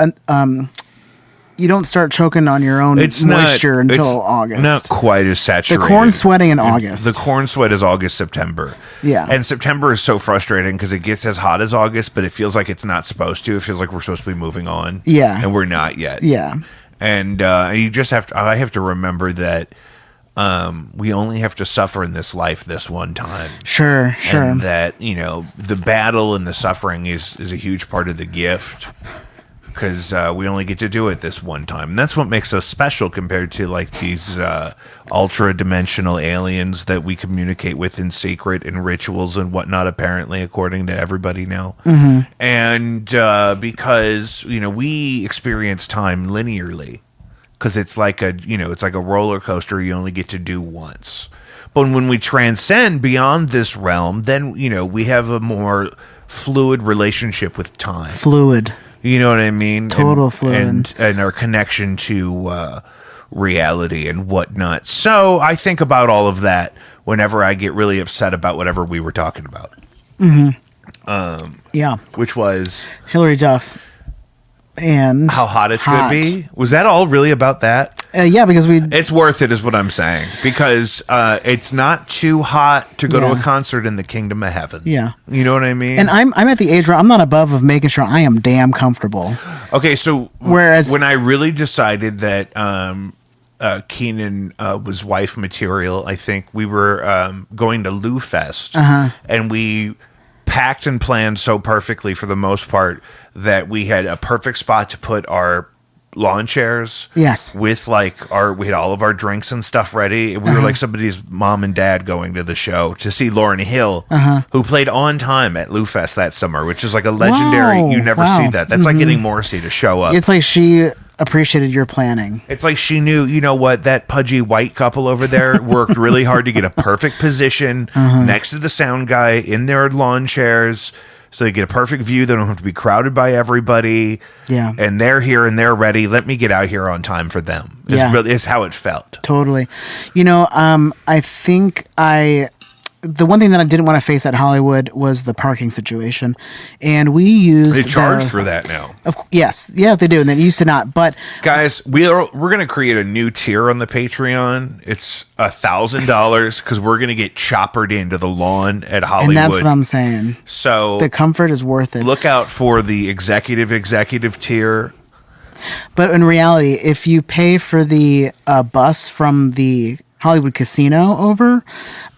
you don't start choking on your own moisture until August.
Not quite as saturated.
The corn sweating in August.
The corn sweat is August, September.
Yeah.
And September is so frustrating because it gets as hot as August, but it feels like it's not supposed to. It feels like we're supposed to be moving on.
Yeah.
And we're not yet.
Yeah.
And you just have to, I have to remember that we only have to suffer in this life this one time.
Sure.
And that, the battle and the suffering is a huge part of the gift. Because we only get to do it this one time. And that's what makes us special compared to like these ultra-dimensional aliens that we communicate with in secret and rituals and whatnot, apparently, according to everybody now.
Mm-hmm.
And because, we experience time linearly. Because it's like a roller coaster you only get to do once. But when we transcend beyond this realm, then, we have a more fluid relationship with time.
Fluid.
You know what I mean?
Total fluid.
And our connection to reality and whatnot. So I think about all of that whenever I get really upset about whatever we were talking about.
Yeah.
Which was
Hillary Duff. And
how hot it's going to be. Was that all really about that?
Yeah, because
It's worth it is what I'm saying. Because it's not too hot to go to a concert in the kingdom of heaven.
Yeah.
You know what I mean?
And I'm at the age where I'm not above of making sure I am damn comfortable.
Okay, so
Whereas
when I really decided that Keenan was wife material, I think we were going to Lou Fest, and we packed and planned so perfectly for the most part that we had a perfect spot to put our lawn chairs.
Yes.
With we had all of our drinks and stuff ready. We were like somebody's mom and dad going to the show to see Lauryn Hill, who played On Time at Lou Fest that summer, which is like a legendary.
Wow.
You never see that. That's like getting Morrissey to show up.
It's like she appreciated your planning.
It's like she knew, you know what, that pudgy white couple over there worked really hard to get a perfect position next to the sound guy in their lawn chairs so they get a perfect view. They don't have to be crowded by everybody.
Yeah.
And they're here and they're ready. Let me get out here on time for them. Is how it felt.
Totally. You know, I think the one thing that I didn't want to face at Hollywood was the parking situation, and we used.
They charge for that now.
Yes, yeah, they do, and they used to not. But
guys, we're going to create a new tier on the Patreon. It's $1,000 because we're going to get choppered into the lawn at Hollywood.
And that's what I'm saying.
So
the comfort is worth it.
Look out for the executive tier.
But in reality, if you pay for the bus from the Hollywood Casino over,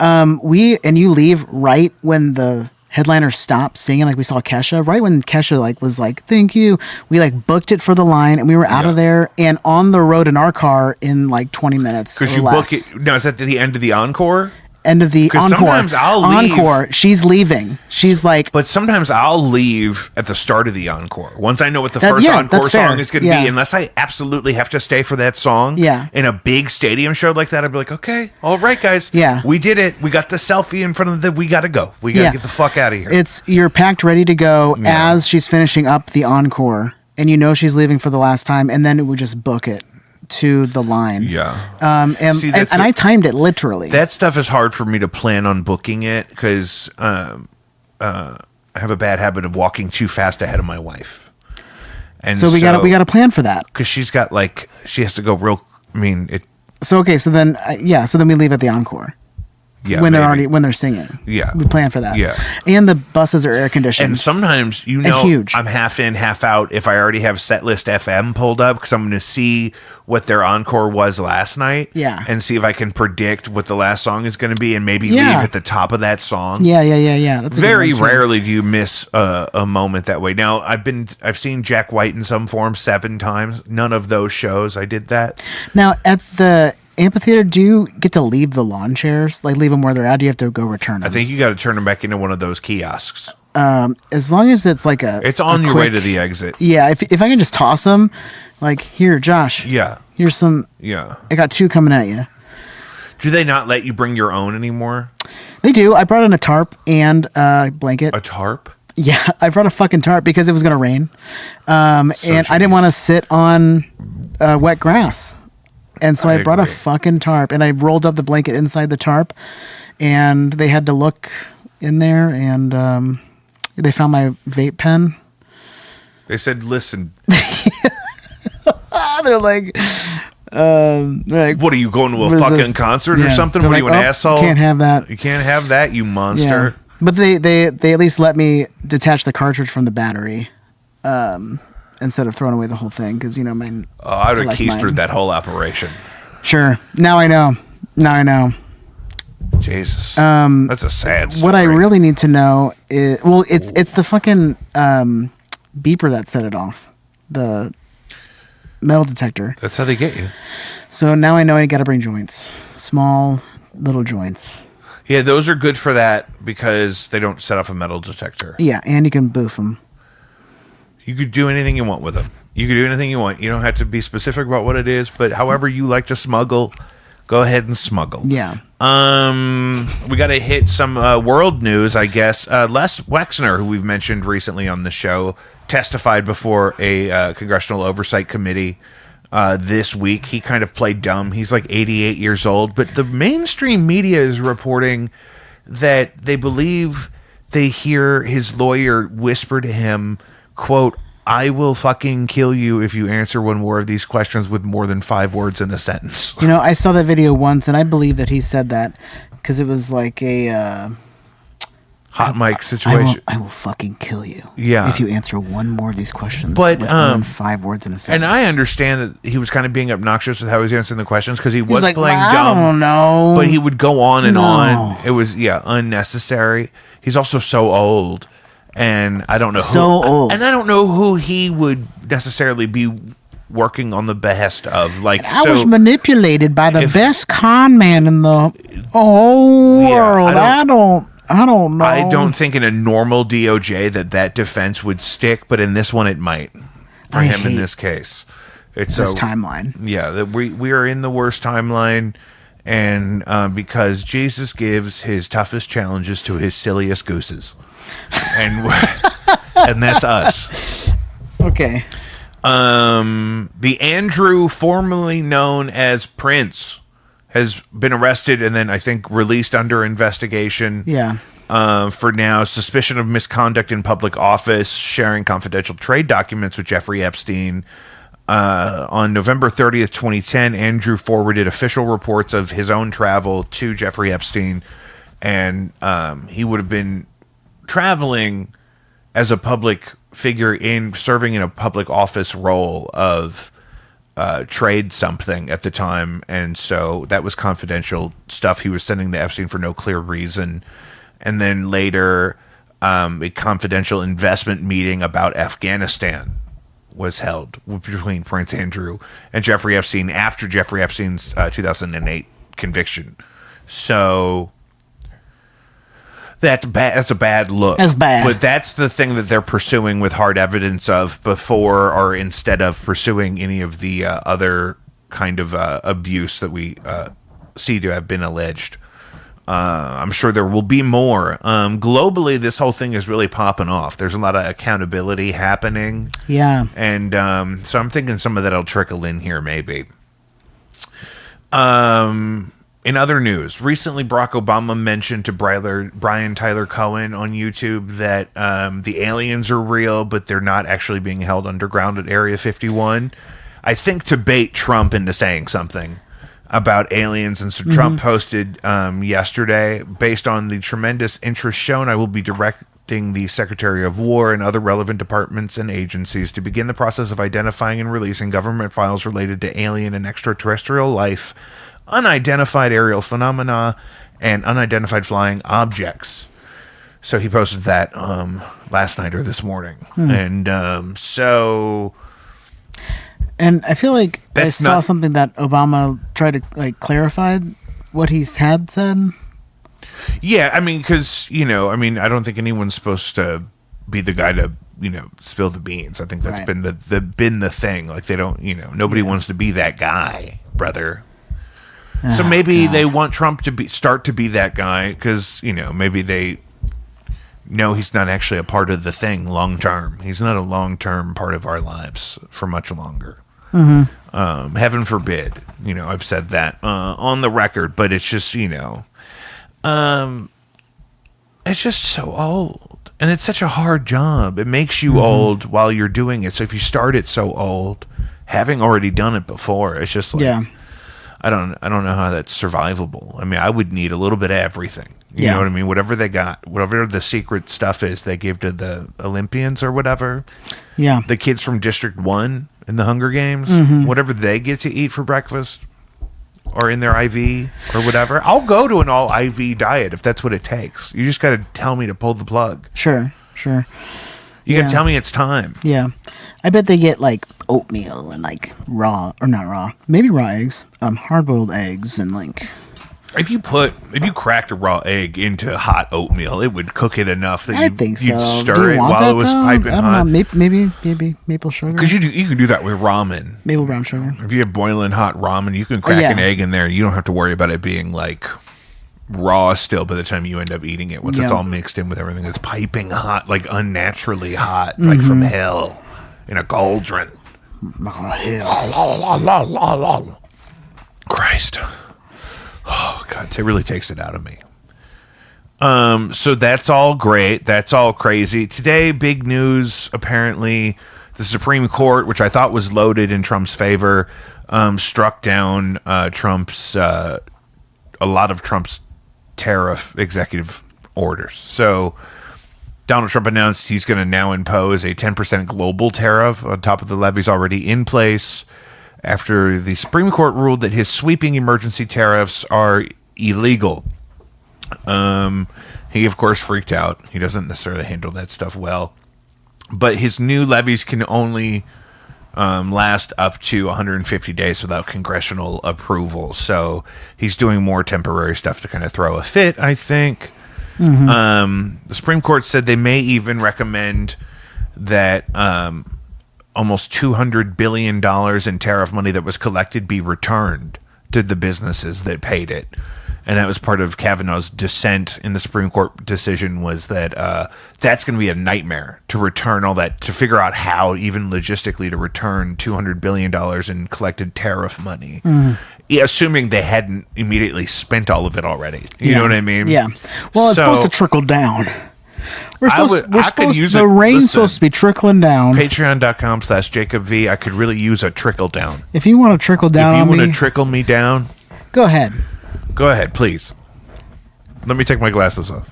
you leave right when the headliner stopped singing, like we saw Kesha, right when Kesha was like, thank you, we booked it for the line and we were out of there and on the road in our car in 20 minutes.
Because you book it. No, is that the end of the encore?
End of the encore.
Sometimes I'll leave.
Encore. She's leaving. She's like.
But sometimes I'll leave at the start of the encore. Once I know what the first encore song is going to be, unless I absolutely have to stay for that song.
Yeah.
In a big stadium show like that, I'd be like, okay, all right, guys.
Yeah.
We did it. We got the selfie in front of we got to go. We got to get the fuck out of here.
You're packed, ready to go as she's finishing up the encore, and you know she's leaving for the last time, and then it would just book it to the line.
Yeah.
And I timed it literally.
That stuff is hard for me to plan on booking it because I have a bad habit of walking too fast ahead of my wife. And
so we got to plan for that.
Because she's got she has to go real. I mean, it.
So okay, so then we leave at the encore.
Yeah,
when they're singing.
Yeah,
we plan for that.
Yeah,
and the buses are air conditioned.
And sometimes
huge.
I'm half in, half out if I already have Setlist FM pulled up because I'm going to see what their encore was last night.
Yeah,
and see if I can predict what the last song is going to be and maybe leave at the top of that song.
Yeah. That's
very rarely do you miss a moment that way. Now I've seen Jack White in some form 7 times. None of those shows I did that.
Now at the amphitheater, do you get to leave the lawn chairs? Leave them where they're at? Do you have to go return them?
I think you got to turn them back into one of those kiosks.
As long as it's
it's on your way to the exit.
Yeah, if I can just toss them, here, Josh.
Yeah.
Here's some.
Yeah.
I got 2 coming at you.
Do they not let you bring your own anymore?
They do. I brought in a tarp and a blanket.
A tarp?
Yeah, I brought a fucking tarp because it was going to rain. And I didn't want to sit on wet grass. And so I brought a fucking tarp and I rolled up the blanket inside the tarp and they had to look in there and they found my vape pen.
They said, listen.
They're like,
what are you going to a fucking concert or something?
They're
what are you, an asshole?
You can't have that.
You can't have that, you monster.
Yeah. But they at least let me detach the cartridge from the battery. Instead of throwing away the whole thing, because mine.
Oh, I would have keistered that whole operation.
Sure. Now I know.
Jesus. That's a sad story.
What I really need to know is, it's the fucking beeper that set it off, the metal detector.
That's how they get you.
So now I know I got to bring joints, small little joints.
Yeah, those are good for that because they don't set off a metal detector.
Yeah, and you can boof them.
You could do anything you want with them. You could do anything you want. You don't have to be specific about what it is, but however you like to smuggle, go ahead and smuggle.
Yeah.
We got to hit some world news, I guess. Les Wexner, who we've mentioned recently on the show, testified before a congressional oversight committee this week. He kind of played dumb. He's 88 years old, but the mainstream media is reporting that they believe they hear his lawyer whisper to him, quote, I will fucking kill you if you answer one more of these questions with more than 5 words in a sentence.
I saw that video once, and I believe that he said that because it was like a
hot mic situation.
I will fucking kill you.
Yeah.
If you answer one more of these questions
but,
with more than 5 words in a sentence.
And I understand that he was kind of being obnoxious with how he was answering the questions because he was
like,
playing
I
dumb.
don't know.
But he would go on and on. It was, unnecessary. He's also so old. And I don't know
old.
And I don't know who he would necessarily be working on the behest of. Like,
I was manipulated by the best con man in the whole
Yeah,
world. I don't know.
I don't think in a normal DOJ that defense would stick, but in this one it might. For
I
him in
hate
this case, it's
this
so
timeline.
Yeah, that we are in the worst timeline, and because Jesus gives his toughest challenges to his silliest gooses, and and that's us.
Okay.
The Andrew, formerly known as Prince, has been arrested and then I think released under investigation.
Yeah.
For now, suspicion of misconduct in public office, sharing confidential trade documents with Jeffrey Epstein. On November 30th, 2010, Andrew forwarded official reports of his own travel to Jeffrey Epstein, and he would have been traveling as a public figure serving in a public office role of trade something at the time, and so that was confidential stuff he was sending to Epstein for no clear reason. And then later, a confidential investment meeting about Afghanistan was held between Prince Andrew and Jeffrey Epstein after Jeffrey Epstein's 2008 conviction. So that's bad. That's a bad look.
That's bad.
But that's the thing that they're pursuing with hard evidence of before or instead of pursuing any of the other kind of abuse that we see to have been alleged. I'm sure there will be more. Globally, this whole thing is really popping off. There's a lot of accountability happening.
Yeah.
And so I'm thinking some of that will trickle in here, maybe. In other news, recently Barack Obama mentioned to Brian Tyler Cohen on YouTube that the aliens are real, but they're not actually being held underground at Area 51. I think to bait Trump into saying something about aliens. And so Trump posted yesterday, based on the tremendous interest shown, I will be directing the Secretary of War and other relevant departments and agencies to begin the process of identifying and releasing government files related to alien and extraterrestrial life, unidentified aerial phenomena, and unidentified flying objects. So he posted that last night or this morning. And so...
And I feel like I
That's
saw
not-
something that Obama tried to clarify what he's had said.
Yeah, I mean, because, I don't think anyone's supposed to be the guy to, spill the beans. I think that's
Right.
been the thing. Like, they don't, nobody wants to be that guy, brother. So maybe they want Trump to start to be that guy because, maybe they know he's not actually a part of the thing long term. He's not a long term part of our lives for much longer. Heaven forbid, I've said that on the record, but it's just, it's just so old. And it's such a hard job. It makes you old while you're doing it. So if you start it so old, having already done it before, it's just like,
Yeah.
I don't know how that's survivable. I mean, I would need a little bit of everything. You
Yeah.
know what I mean? Whatever they got, whatever the secret stuff is they give to the Olympians or whatever,
Yeah.
the kids from District 1 in the Hunger Games, whatever they get to eat for breakfast or in their IV or whatever, I'll go to an all IV diet if that's what it takes. You just got to tell me to pull the plug.
Sure.
You got
Yeah.
to tell me it's time.
Yeah. I bet they get oatmeal and raw, or not raw, maybe raw eggs, hard-boiled eggs and
If you cracked a raw egg into hot oatmeal, it would cook it enough that
I think so.
you'd
Do
stir
you
it
want
while
that,
it was
though?
piping
I don't
hot.
know. Maybe maple sugar.
Because you can do that with ramen.
Maple brown sugar.
If you have boiling hot ramen, you can crack
yeah.
an egg in there. You don't have to worry about it being raw still by the time you end up eating it. Once it's
Yeah.
all mixed in with everything that's piping hot, unnaturally hot, from hell in a cauldron.
Oh, hell.
Christ. Oh, God. It really takes it out of me. So that's all great. That's all crazy. Today, big news. Apparently, the Supreme Court, which I thought was loaded in Trump's favor, struck down a lot of Trump's tariff executive orders. So Donald Trump announced he's going to now impose a 10% global tariff on top of the levies already in place after the Supreme Court ruled that his sweeping emergency tariffs are illegal. He, of course, freaked out. He doesn't necessarily handle that stuff well. But his new levies can only last up to 150 days without congressional approval. So he's doing more temporary stuff to kind of throw a fit, I think. The Supreme Court said they may even recommend that almost $200 billion in tariff money that was collected be returned to the businesses that paid it. And that was part of Kavanaugh's dissent in the Supreme Court decision, was that that's going to be a nightmare to return all that, to figure out how, even logistically, to return $200 billion in collected tariff money, assuming they hadn't immediately spent all of it already. You know what I mean?
Yeah. Well, it's supposed to trickle down. The rain's supposed to be trickling down.
Patreon.com/Jacob V. I could really use a trickle down.
If you want to trickle down,
if you want to trickle me down,
go ahead.
Go ahead, please. Let me take my glasses off.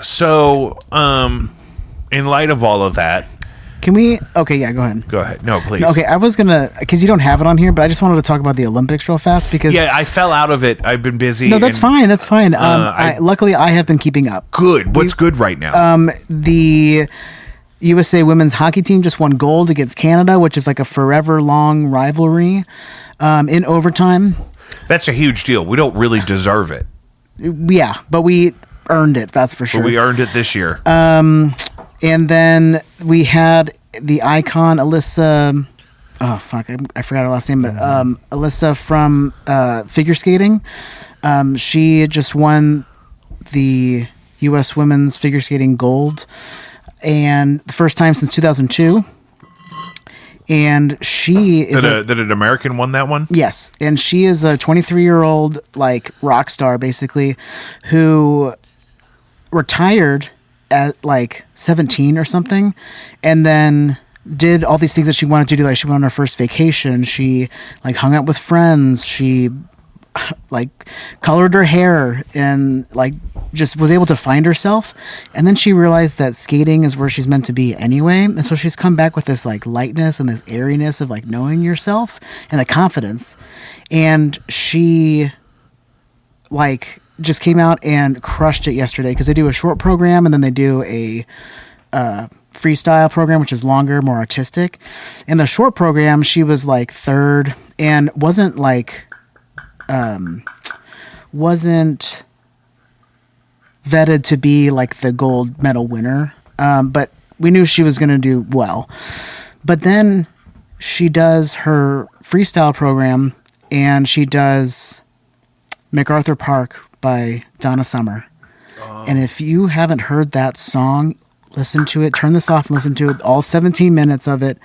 So, in light of all of that,
can we? Okay, yeah, go ahead.
Go ahead. No, please.
No, okay, I was gonna, because you don't have it on here, but I just wanted to talk about the Olympics real fast because
I fell out of it. I've been busy.
No, that's fine. That's fine. Luckily, I have been keeping up.
Good. What's good right now?
The USA women's hockey team just won gold against Canada, which is like a forever long rivalry, in overtime.
That's a huge deal. We don't really deserve it.
Yeah, but we earned it. That's for sure.
But we earned it this year.
And then we had the icon Alyssa. Oh fuck, I forgot her last name, but Alyssa from figure skating. She just won the U.S. women's figure skating gold, and the first time since 2002. And she is
did an American won that one?
Yes, and she is a 23-year-old like rock star, basically, who retired at like 17 or something, and then did all these things that she wanted to do. Like she went on her first vacation. She like hung out with friends. She like colored her hair and like just was able to find herself. And then she realized that skating is where she's meant to be anyway. And so she's come back with this like lightness and this airiness of like knowing yourself and the confidence. And she like just came out and crushed it yesterday, because they do a short program and then they do a freestyle program, which is longer, more artistic. In the short program, she was like third and wasn't vetted to be like the gold medal winner, but we knew she was going to do well. But then she does her freestyle program and she does MacArthur Park by Donna Summer. And if you haven't heard that song, listen to it. Turn this off and listen to it. All 17 minutes of it.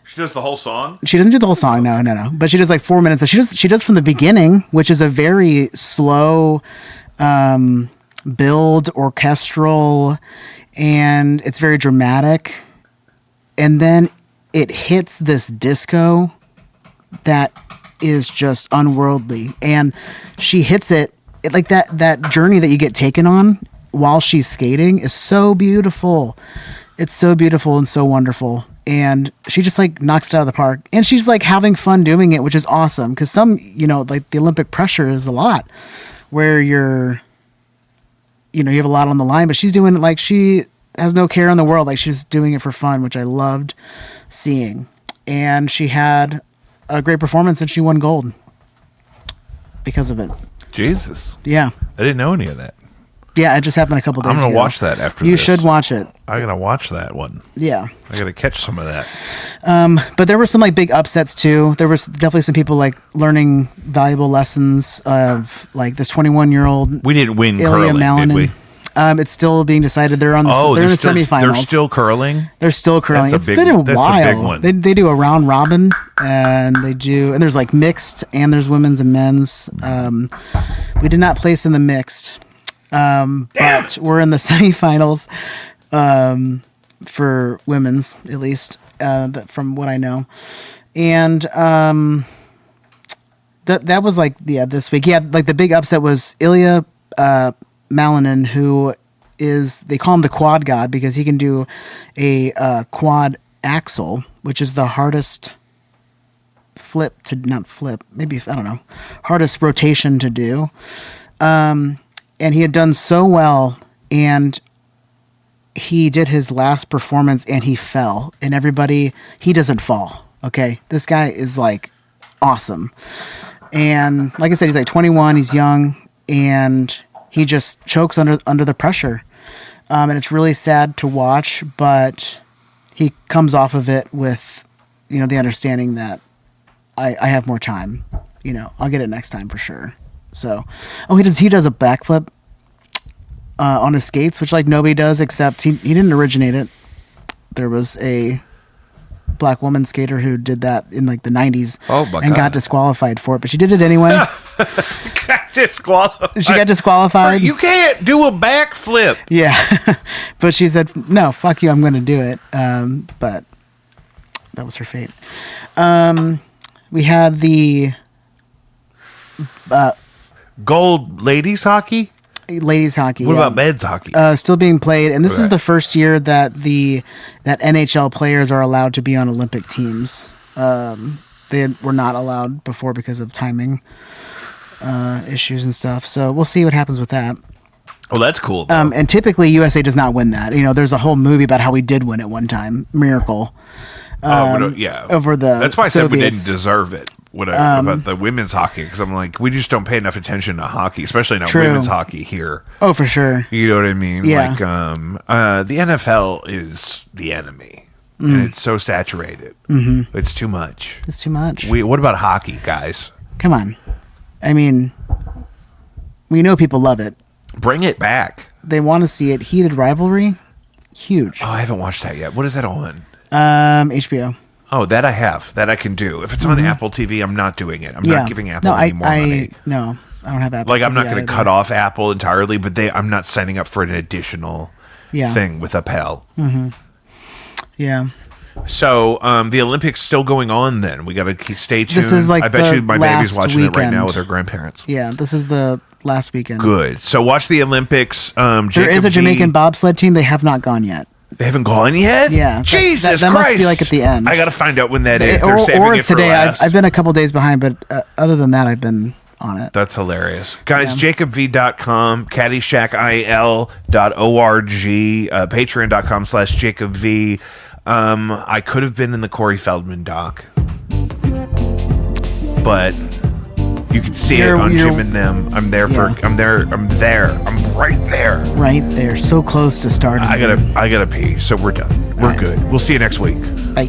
She does the whole song?
She doesn't do the whole song, no. But she does like 4 minutes. She does from the beginning, which is a very slow build, orchestral, and it's very dramatic. And then it hits this disco that is just unworldly. And she hits it like that journey that you get taken on while she's skating is so beautiful. It's so beautiful and so wonderful. And she just like knocks it out of the park, and she's like having fun doing it, which is awesome. Cause some, like the Olympic pressure is a lot where you have a lot on the line, but she's doing it like she has no care in the world. Like she's doing it for fun, which I loved seeing. And she had a great performance and she won gold because of it.
Jesus.
Yeah.
I didn't know any of that.
Yeah, it just happened a couple days ago.
I'm going to watch that after
You
this.
should watch it.
I'm going to watch that one.
Yeah.
I got to catch some of that.
But there were some like big upsets too. There was definitely some people like learning valuable lessons of like this 21-year-old.
We didn't win
Ilya
curling,
Malinin.
did we?
It's still being decided. They're in the semifinals.
They're still curling?
They're still curling.
That's a
It's been a
big
while.
one.
They do a round robin, and there's like mixed, and there's women's and men's. We did not place in the mixed, but we're in the semifinals for women's, at least from what I know. And that was like this week. Yeah, like the big upset was Ilya Malinin, who is, they call him the quad god because he can do a quad axel, which is the hardest hardest rotation to do. And he had done so well, and he did his last performance and he fell, and he doesn't fall. Okay, this guy is like awesome, and like I said, he's like 21. He's young, and he just chokes under the pressure, and it's really sad to watch. But he comes off of it with, the understanding that I have more time. I'll get it next time for sure. So, he does a backflip on his skates, which like nobody does, except he didn't originate it. There was a black woman skater who did that in like the 90s and got disqualified for it, but she did it anyway.
Got disqualified.
She got disqualified.
You can't do a backflip.
Yeah. But she said, no, fuck you, I'm going to do it. But that was her fate. We had the
Gold ladies hockey.
Ladies hockey.
What about men's hockey?
Still being played, and this is the first year that that NHL players are allowed to be on Olympic teams. They were not allowed before because of timing issues and stuff. So we'll see what happens with that.
Well, that's cool. Though.
And typically USA does not win that. There's a whole movie about how we did win it one time, Miracle. Over the
That's why I said we
Soviets.
didn't deserve it. About the women's hockey, because I'm like, we just don't pay enough attention to hockey, especially not women's hockey here.
Oh, for sure.
You know what I mean?
Yeah.
Like, the NFL is the enemy, and it's so saturated. Mm-hmm. It's too much.
It's too much.
What about hockey, guys?
Come on. I mean, we know people love it.
Bring it back.
They want to see it. Heated rivalry, huge.
Oh, I haven't watched that yet. What is that on?
HBO.
Oh, that I have. That I can do. If it's on Apple TV, I'm not doing it. I'm not giving Apple any more money.
No, I don't have Apple
Like, I'm
TV
not going to
either.
cut off Apple entirely, but I'm not signing up for an additional thing with Appel.
Yeah.
So, the Olympics still going on then. We got to stay tuned.
This is like
I bet
the
you my baby's
last
watching it right now
weekend.
with her grandparents.
Yeah, this is the last weekend.
Good. So watch the Olympics.
There is a Jamaican bobsled team. They have not gone yet.
They haven't gone yet?
Yeah.
Jesus
that
Christ.
must be like at the end.
I got to find out when that is. They're saving
or
it
it's
for
today.
last.
I've been a couple days behind, but other than that, I've been on it.
That's hilarious. Guys, jacobv.com, caddyshackil.org, patreon.com/jacobv. I could have been in the Corey Feldman doc, but you can see it on Jim and Them. I'm there. I'm right there.
Right there. So close to starting.
I gotta pee, so we're done. We're good. We'll see you next week.
Bye.